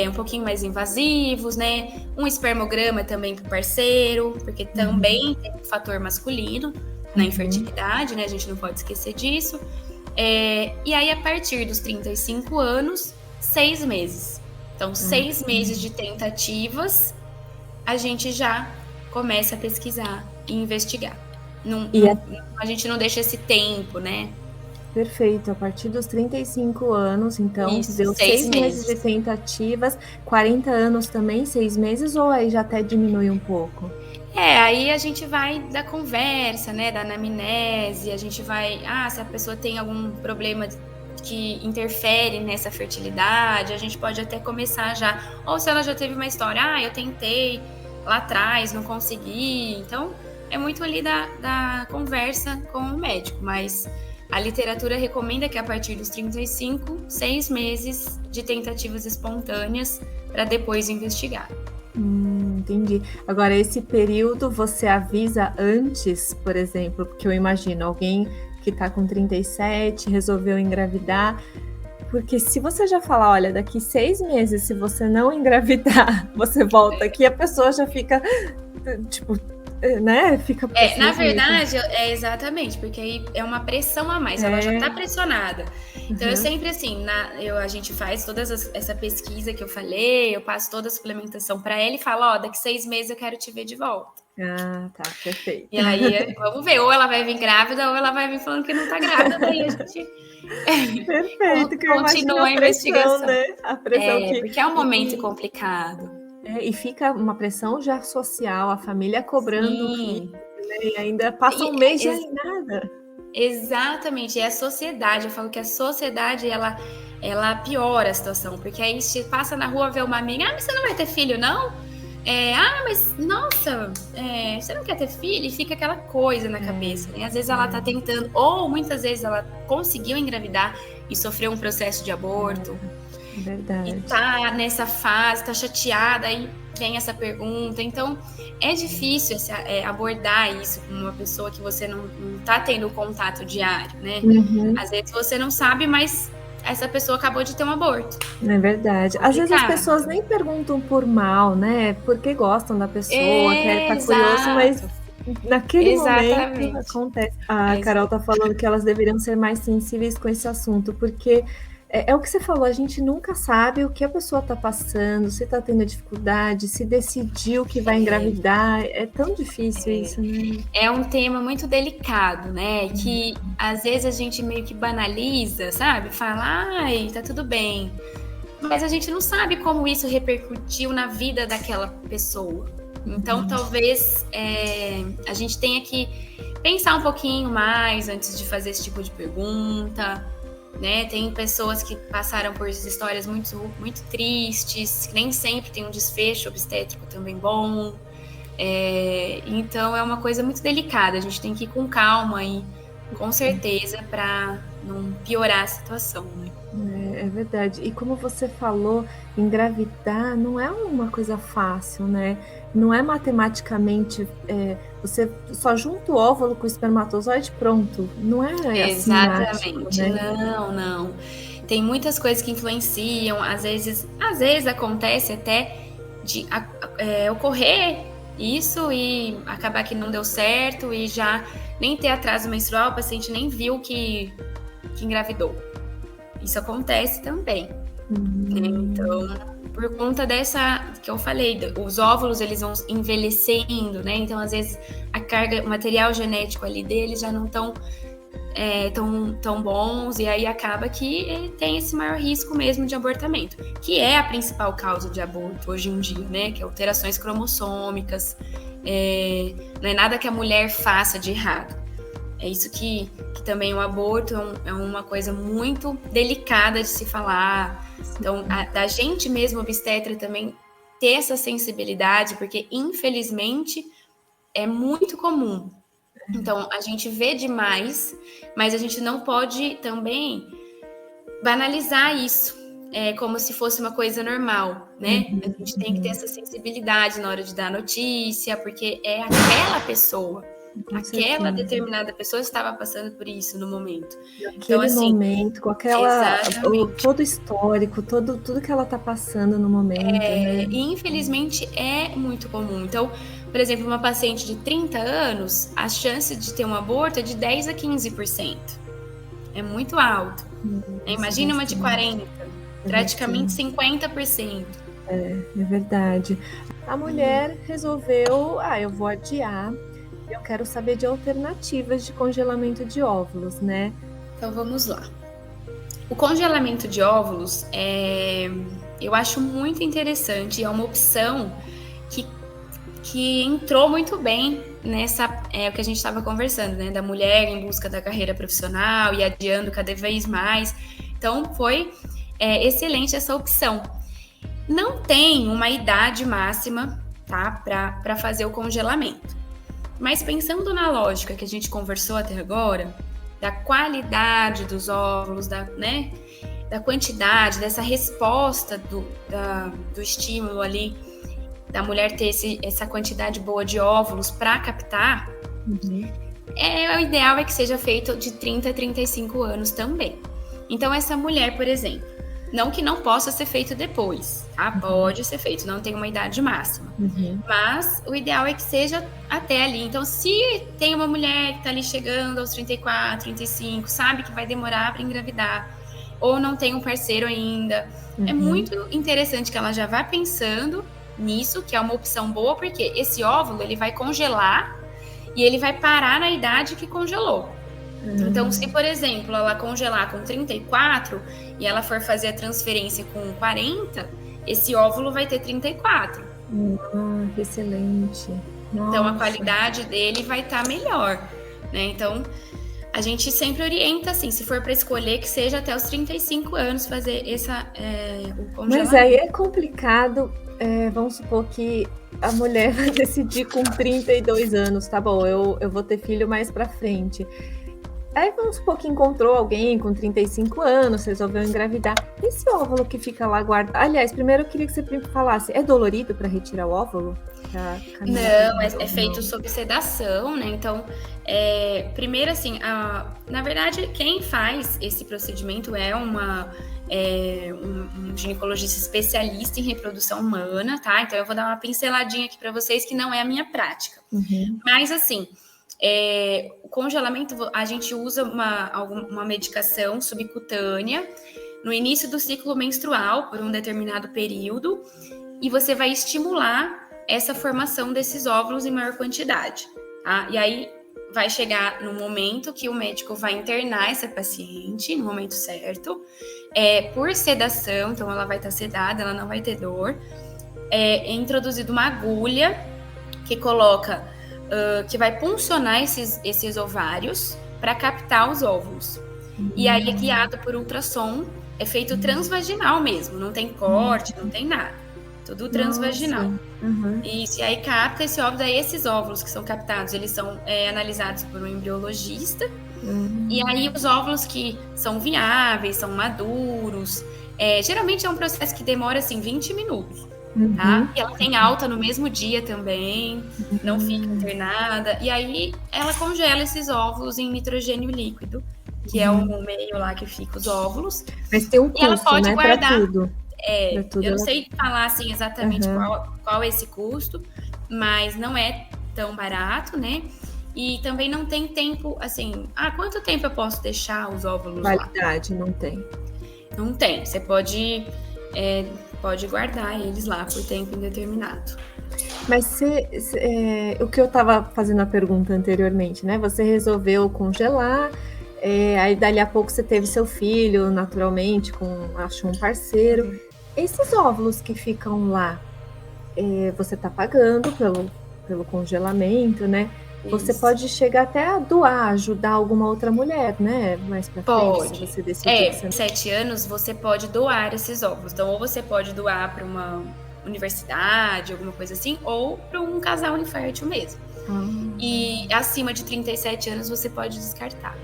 um pouquinho mais invasivos, né? Um espermograma também pro parceiro, porque também tem um fator masculino na infertilidade, né? A gente não pode esquecer disso. E aí, a partir dos 35 anos, 6 meses. Então, 6 meses de tentativas, a gente já começa a pesquisar e investigar. A gente não deixa esse tempo, né? Perfeito, a partir dos 35 anos, então, Isso, deu 6 meses de tentativas, 40 anos também, 6 meses, ou aí já até diminui um pouco? Aí a gente vai da conversa, né, da anamnese, a gente vai, se a pessoa tem algum problema que interfere nessa fertilidade, a gente pode até começar já, ou se ela já teve uma história, eu tentei lá atrás, não consegui, então é muito ali da conversa com o médico, mas a literatura recomenda que a partir dos 35, 6 meses de tentativas espontâneas para depois investigar. Entendi. Agora, esse período você avisa antes, por exemplo, porque eu imagino alguém que está com 37, resolveu engravidar, porque se você já falar, olha, daqui 6 meses, se você não engravidar, você volta aqui, a pessoa já fica, tipo... né? Fica na verdade, exatamente, porque aí é uma pressão a mais, ela já tá pressionada. Então, eu sempre assim, a gente faz toda essa pesquisa que eu falei, eu passo toda a suplementação para ela e falo, daqui 6 meses eu quero te ver de volta. Tá, perfeito. E aí, vamos ver, ou ela vai vir grávida, ou ela vai vir falando que não tá grávida, daí a gente... Perfeito, que continua a investigação, né? A pressão porque é um momento complicado. E fica uma pressão já social, a família cobrando o filho, né? E ainda passa um mês já em nada. Exatamente, é a sociedade. Eu falo que a sociedade, ela piora a situação, porque aí você passa na rua, vê uma amiga, mas você não vai ter filho, não? Mas, nossa, você não quer ter filho? E fica aquela coisa na cabeça, né? Às vezes ela tá tentando, ou muitas vezes ela conseguiu engravidar e sofreu um processo de aborto. Verdade. E tá nessa fase, tá chateada, aí vem essa pergunta. Então, é difícil abordar isso com uma pessoa que você não tá tendo contato diário, né? Às vezes você não sabe, mas essa pessoa acabou de ter um aborto. É verdade. Às vezes as pessoas nem perguntam por mal, né? Porque gostam da pessoa, quer estar curioso, mas naquele momento acontece. A Carol tá falando que elas deveriam ser mais sensíveis com esse assunto, porque é o que você falou, a gente nunca sabe o que a pessoa tá passando, se tá tendo dificuldade, se decidiu que vai engravidar. É tão difícil isso, né? É um tema muito delicado, né? Que às vezes a gente meio que banaliza, sabe? Fala, tá tudo bem. Mas a gente não sabe como isso repercutiu na vida daquela pessoa. Então, talvez a gente tenha que pensar um pouquinho mais antes de fazer esse tipo de pergunta, né? Tem pessoas que passaram por histórias muito, muito tristes, que nem sempre tem um desfecho obstétrico também bom. Então, é uma coisa muito delicada. A gente tem que ir com calma e com certeza para não piorar a situação, né? É verdade. E como você falou, engravidar não é uma coisa fácil, né? Não é matematicamente, você só junta o óvulo com o espermatozoide, pronto. Não é assim. Exatamente, né? Não. Tem muitas coisas que influenciam, às vezes acontece até de ocorrer isso e acabar que não deu certo e já nem ter atraso menstrual, o paciente nem viu que engravidou. Isso acontece também. Então, por conta dessa que eu falei, os óvulos eles vão envelhecendo, né? Então, às vezes, a carga, o material genético ali deles já não estão tão bons, e aí acaba que tem esse maior risco mesmo de abortamento, que é a principal causa de aborto hoje em dia, né? Que é alterações cromossômicas, não é nada que a mulher faça de errado. É isso que também o aborto é uma coisa muito delicada de se falar. Então, da gente mesmo, obstetra, também ter essa sensibilidade, porque infelizmente é muito comum. Então, a gente vê demais, mas a gente não pode também banalizar isso, como se fosse uma coisa normal, né? A gente tem que ter essa sensibilidade na hora de dar notícia, porque é aquela pessoa, aquela determinada pessoa estava passando por isso no momento. Naquele então, assim, momento, com todo o histórico, tudo que ela está passando no momento. Né? E infelizmente é muito comum. Então, por exemplo, uma paciente de 30 anos, a chance de ter um aborto é de 10 a 15%. É muito alto. Imagina uma de 40%, praticamente 50%. É verdade. A mulher resolveu, eu vou adiar, eu quero saber de alternativas de congelamento de óvulos, né? Então vamos lá. O congelamento de óvulos eu acho muito interessante, é uma opção que entrou muito bem nessa, o que a gente estava conversando, né? Da mulher em busca da carreira profissional e adiando cada vez mais. Então foi excelente essa opção. Não tem uma idade máxima, tá? Para fazer o congelamento. Mas pensando na lógica que a gente conversou até agora, da qualidade dos óvulos, da quantidade, dessa resposta do estímulo ali, da mulher ter essa quantidade boa de óvulos para captar, o ideal é que seja feito de 30 a 35 anos também. Então, essa mulher, por exemplo, não que não possa ser feito depois, tá? Pode ser feito, não tem uma idade máxima. Mas o ideal é que seja até ali. Então, se tem uma mulher que está ali chegando aos 34, 35, sabe que vai demorar para engravidar, ou não tem um parceiro ainda, é muito interessante que ela já vá pensando nisso, que é uma opção boa, porque esse óvulo ele vai congelar e ele vai parar na idade que congelou. Então, se, por exemplo, ela congelar com 34 e ela for fazer a transferência com 40, esse óvulo vai ter 34. Excelente. Nossa. Então, a qualidade dele vai estar melhor, né? Então, a gente sempre orienta, assim, se for para escolher, que seja até os 35 anos fazer o congelamento. Mas aí é complicado, vamos supor que a mulher vai decidir com 32 anos, tá bom, eu vou ter filho mais para frente. Aí vamos supor que encontrou alguém com 35 anos, resolveu engravidar. Esse óvulo que fica lá guardado... Aliás, primeiro eu queria que você falasse, é dolorido para retirar o óvulo? Não, é feito sob sedação, né? Então, primeiro assim, na verdade, quem faz esse procedimento é um ginecologista especialista em reprodução humana, tá? Então, eu vou dar uma pinceladinha aqui para vocês que não é a minha prática. Mas, assim... o congelamento, a gente usa uma medicação subcutânea no início do ciclo menstrual por um determinado período e você vai estimular essa formação desses óvulos em maior quantidade, tá? E aí vai chegar no momento que o médico vai internar essa paciente, no momento certo, por sedação, então ela vai estar sedada, ela não vai ter dor, é introduzido uma agulha que coloca... que vai puncionar esses ovários para captar os óvulos. E aí é guiado por ultrassom, é feito transvaginal mesmo, não tem corte, não tem nada. Tudo transvaginal. Isso, e aí capta esse óvulo, aí esses óvulos que são captados, eles são analisados por um embriologista, e aí os óvulos que são viáveis, são maduros, geralmente é um processo que demora, assim, 20 minutos. Tá? E ela tem alta no mesmo dia também, não fica internada. E aí ela congela esses óvulos em nitrogênio líquido, que é o meio lá que fica os óvulos. Mas tem um custo, e ela pode né, guardar. Pra tudo. Eu não sei falar assim exatamente qual é esse custo, mas não é tão barato, né? E também não tem tempo, assim, quanto tempo eu posso deixar os óvulos lá? Validade, não tem. Não tem, você pode guardar eles lá por tempo indeterminado. Mas o que eu estava fazendo a pergunta anteriormente, né? Você resolveu congelar, Aí dali a pouco você teve seu filho, naturalmente, achou um parceiro. Esses óvulos que ficam lá, você está pagando pelo congelamento, né? Você pode chegar até a doar, ajudar alguma outra mulher, né? Mais pra frente, se você decidir que você... 7 anos você pode doar esses óvulos. Então, ou você pode doar para uma universidade, alguma coisa assim, ou para um casal infértil mesmo. E acima de 37 anos você pode descartar.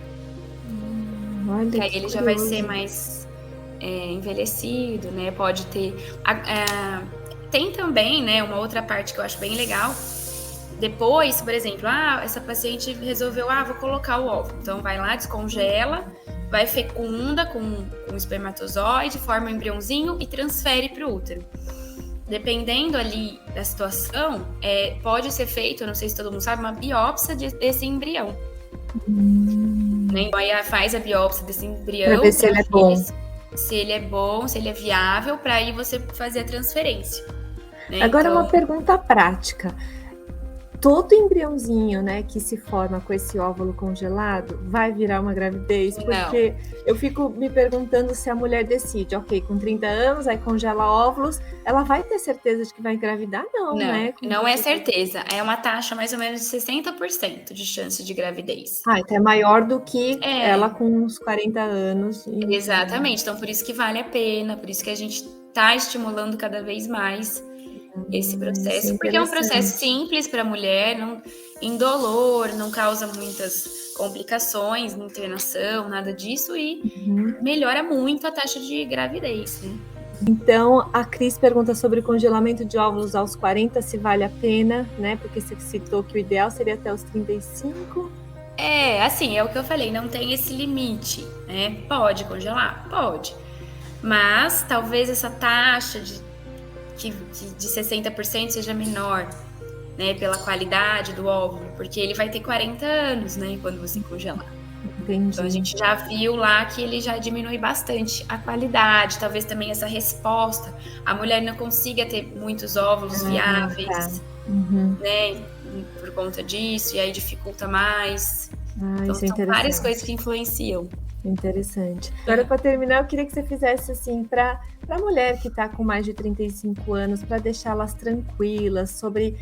Olha, que aí ele já vai ser mais envelhecido, né? Pode ter... tem também, né, uma outra parte que eu acho bem legal. Depois, por exemplo, essa paciente resolveu, vou colocar o óvulo. Então, vai lá, descongela, vai fecunda com um espermatozoide, forma um embriãozinho e transfere para o útero. Dependendo ali da situação, pode ser feito, não sei se todo mundo sabe, uma biópsia desse embrião. Né? Então, aí faz a biópsia desse embrião. Para ver se ele é bom. Se ele é bom, se ele é viável, para aí você fazer a transferência. Né? Agora, uma pergunta prática. Todo embriãozinho, né, que se forma com esse óvulo congelado vai virar uma gravidez? Porque eu fico me perguntando se a mulher decide, ok, com 30 anos, aí congela óvulos, ela vai ter certeza de que vai engravidar? Não, né? Não é certeza. É uma taxa mais ou menos de 60% de chance de gravidez. Então é maior do que ela com uns 40 anos. Exatamente. Então, por isso que vale a pena, por isso que a gente está estimulando cada vez mais esse processo, porque é um processo simples para a mulher, indolor, não causa muitas complicações, internação, nada disso, e melhora muito a taxa de gravidez, né? Então, a Cris pergunta sobre congelamento de óvulos aos 40, se vale a pena, né? Porque você citou que o ideal seria até os 35. Assim, é o que eu falei, não tem esse limite, né? Pode congelar? Pode. Mas talvez essa taxa de 60% seja menor, né, pela qualidade do óvulo, porque ele vai ter 40 anos, né, quando você congelar. Entendi. Então a gente já viu lá que ele já diminui bastante a qualidade, talvez também essa resposta, a mulher não consiga ter muitos óvulos viáveis, né, por conta disso, e aí dificulta mais. Então são várias coisas que influenciam. Interessante. Agora, para terminar, eu queria que você fizesse assim, para a mulher que está com mais de 35 anos, para deixá-las tranquilas sobre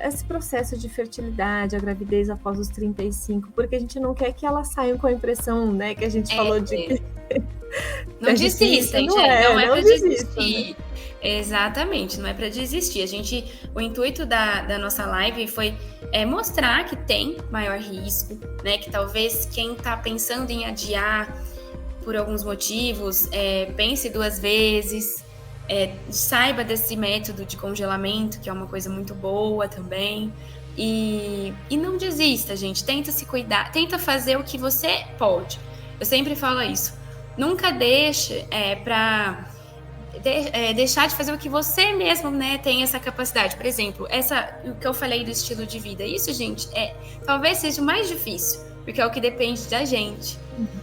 esse processo de fertilidade, a gravidez após os 35, porque a gente não quer que elas saiam com a impressão, né, que a gente falou de... Não desistem, gente, não é para desistir. Né? Exatamente, não é para desistir. O intuito da nossa live foi mostrar que tem maior risco, né? Que talvez quem está pensando em adiar por alguns motivos, pense 2 vezes, saiba desse método de congelamento, que é uma coisa muito boa também. E não desista, gente. Tenta se cuidar, tenta fazer o que você pode. Eu sempre falo isso. Nunca deixe para deixar de fazer o que você mesmo, né, tem essa capacidade. Por exemplo, o que eu falei do estilo de vida, isso, gente, talvez seja o mais difícil, porque é o que depende da gente.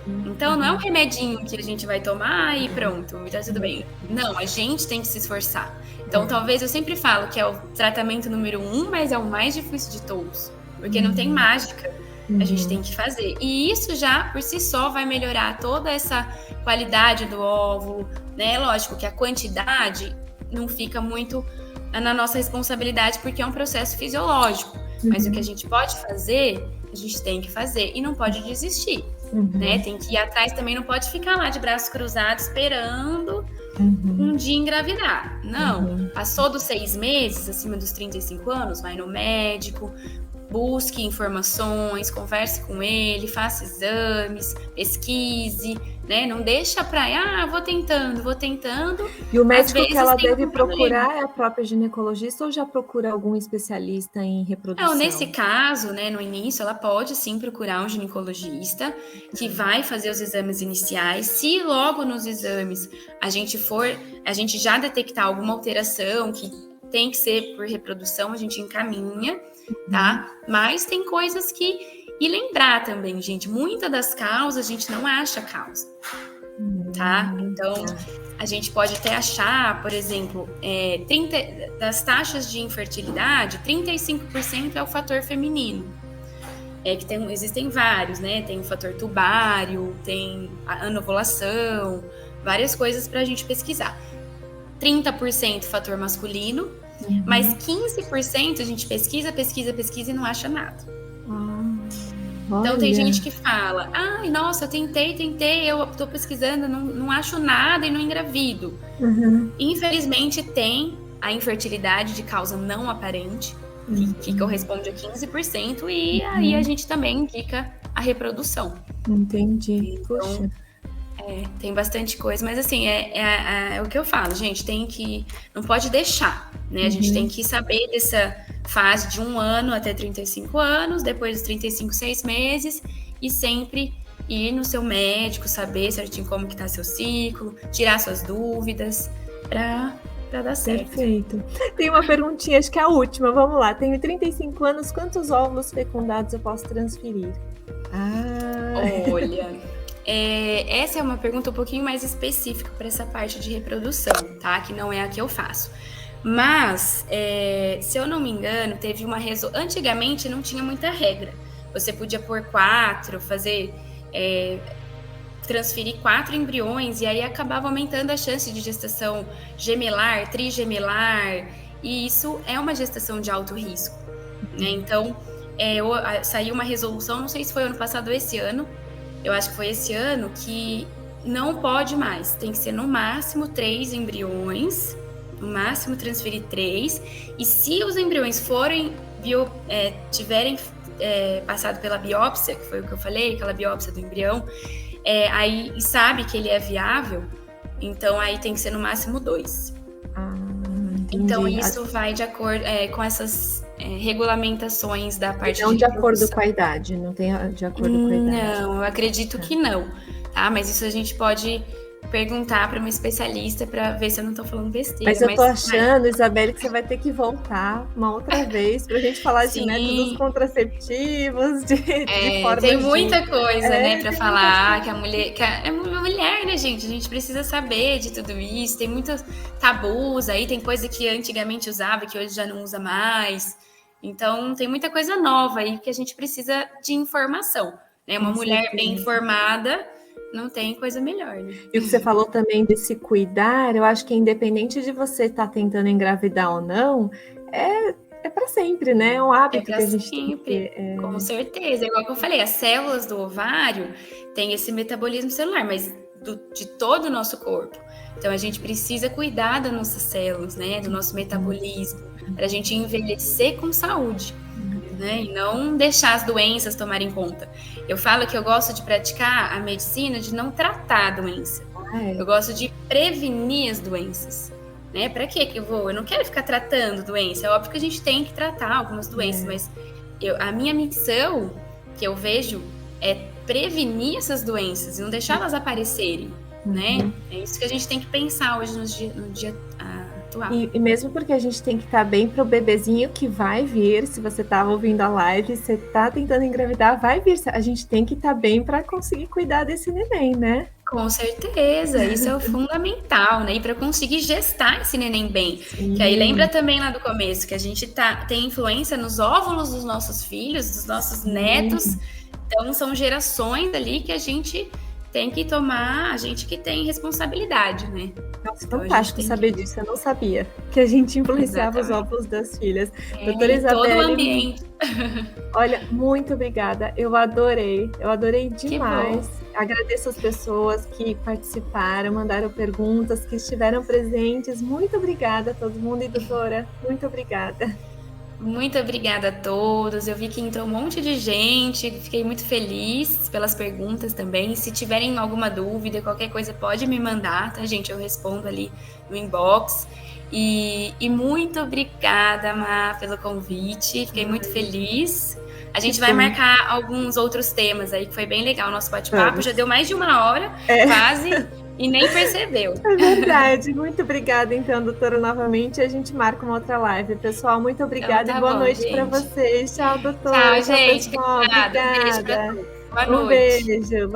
Então, não é um remedinho que a gente vai tomar e pronto, tá tudo bem. Não, a gente tem que se esforçar. Então, talvez eu sempre falo que é o tratamento número 1, mas é o mais difícil de todos, porque não tem mágica. A gente tem que fazer. E isso já, por si só, vai melhorar toda essa qualidade do óvulo, né? Lógico que a quantidade não fica muito na nossa responsabilidade, porque é um processo fisiológico. Mas o que a gente pode fazer, a gente tem que fazer. E não pode desistir, né? Tem que ir atrás também, não pode ficar lá de braços cruzados esperando um dia engravidar. Não. Passou dos 6 meses, acima dos 35 anos, vai no médico, busque informações, converse com ele, faça exames, pesquise, né? Não deixa vou tentando. E o médico que ela deve procurar é a própria ginecologista ou já procura algum especialista em reprodução? Não, nesse caso, né, no início, ela pode sim procurar um ginecologista que vai fazer os exames iniciais. Se logo nos exames a gente já detectar alguma alteração que tem que ser por reprodução, a gente encaminha, tá? Mas tem coisas que... E lembrar também, gente, muitas das causas a gente não acha causa, tá? Então, a gente pode até achar, por exemplo, das taxas de infertilidade, 35% é o fator feminino. Existem vários, né? Tem o fator tubário, tem a anovulação, várias coisas para a gente pesquisar. 30% fator masculino, mas 15% a gente pesquisa e não acha nada. Então tem gente que fala, ai, nossa, eu tentei, eu tô pesquisando, não acho nada e não engravido. Infelizmente tem a infertilidade de causa não aparente, que corresponde a 15%, e aí a gente também indica a reprodução. Entendi. Então, puxa. Tem bastante coisa, mas assim, é o que eu falo, gente, não pode deixar, né? A gente tem que saber dessa fase de 1 ano até 35 anos, depois dos 35, 6 meses, e sempre ir no seu médico, saber certinho como que tá seu ciclo, tirar suas dúvidas, pra dar certo. Perfeito. Tem uma perguntinha, acho que é a última, vamos lá. Tenho 35 anos, quantos óvulos fecundados eu posso transferir? Olha... essa é uma pergunta um pouquinho mais específica para essa parte de reprodução, tá? Que não é a que eu faço. Mas, se eu não me engano, teve uma resolução... Antigamente não tinha muita regra. Você podia pôr 4, transferir 4 embriões, e aí acabava aumentando a chance de gestação gemelar, trigemelar, e isso é uma gestação de alto risco, né? Então, saiu uma resolução, não sei se foi ano passado ou esse ano, eu acho que foi esse ano, que não pode mais. Tem que ser no máximo 3 embriões, no máximo transferir 3. E se os embriões tiverem passado pela biópsia, que foi o que eu falei, aquela biópsia do embrião, aí sabe que ele é viável, então aí tem que ser no máximo 2. Então isso vai de acordo com essas regulamentações da parte não de acordo com a idade, não tem de acordo com a idade. Não, eu acredito que não, tá? Mas isso a gente pode perguntar para uma especialista para ver se eu não tô falando besteira. Mas eu tô achando, Isabelle, que você vai ter que voltar uma outra vez pra gente falar de métodos contraceptivos, de formas tem muita coisa, né, para falar, que a mulher, é mulher, né, gente? A gente precisa saber de tudo isso, tem muitos tabus aí, tem coisa que antigamente usava, que hoje já não usa mais. Então, tem muita coisa nova aí que a gente precisa de informação, né? Uma mulher bem informada, não tem coisa melhor, né? E o que você falou também de se cuidar, eu acho que independente de você estar tentando engravidar ou não, é para sempre, né? É um hábito que a gente tem que ter. Com certeza. Igual que eu falei, as células do ovário têm esse metabolismo celular, mas de todo o nosso corpo. Então, a gente precisa cuidar das nossas células, né? Do nosso metabolismo, para a gente envelhecer com saúde, né? E não deixar as doenças tomarem conta. Eu falo que eu gosto de praticar a medicina de não tratar a doença. Eu gosto de prevenir as doenças, né? Para que eu vou? Eu não quero ficar tratando doença. É óbvio que a gente tem que tratar algumas doenças, mas a minha missão, que eu vejo, é prevenir essas doenças e não deixar elas aparecerem, né? É isso que a gente tem que pensar hoje no dia atual. E mesmo porque a gente tem que estar bem pro bebezinho que vai vir, se você estava ouvindo a live, você está tentando engravidar, vai vir. A gente tem que estar bem para conseguir cuidar desse neném, né? Com certeza, isso é o fundamental, né? E para conseguir gestar esse neném bem. Que aí lembra também lá do começo, que a gente tem influência nos óvulos dos nossos filhos, dos nossos netos. Então, são gerações ali que a gente tem que tomar, a gente que tem responsabilidade, né? Nossa, então, fantástico saber disso, eu não sabia que a gente influenciava os óvulos das filhas. Doutora Isabelle, todo o ambiente. Olha, muito obrigada, eu adorei demais. Agradeço as pessoas que participaram, mandaram perguntas, que estiveram presentes. Muito obrigada a todo mundo e doutora, muito obrigada. Muito obrigada a todos. Eu vi que entrou um monte de gente, fiquei muito feliz pelas perguntas também. Se tiverem alguma dúvida, qualquer coisa, pode me mandar, tá, gente? Eu respondo ali no inbox. E muito obrigada, Má, pelo convite. Fiquei muito feliz. A gente vai marcar alguns outros temas aí, que foi bem legal o nosso bate-papo. Já deu mais de 1 hora, quase. E nem percebeu. É verdade. Muito obrigada, então, doutora, novamente. A gente marca uma outra live. Pessoal, muito obrigada e boa noite para vocês. Tchau, doutora. Tchau, gente. Pessoal. Obrigada. Beijo pra todos. Boa noite. Beijo.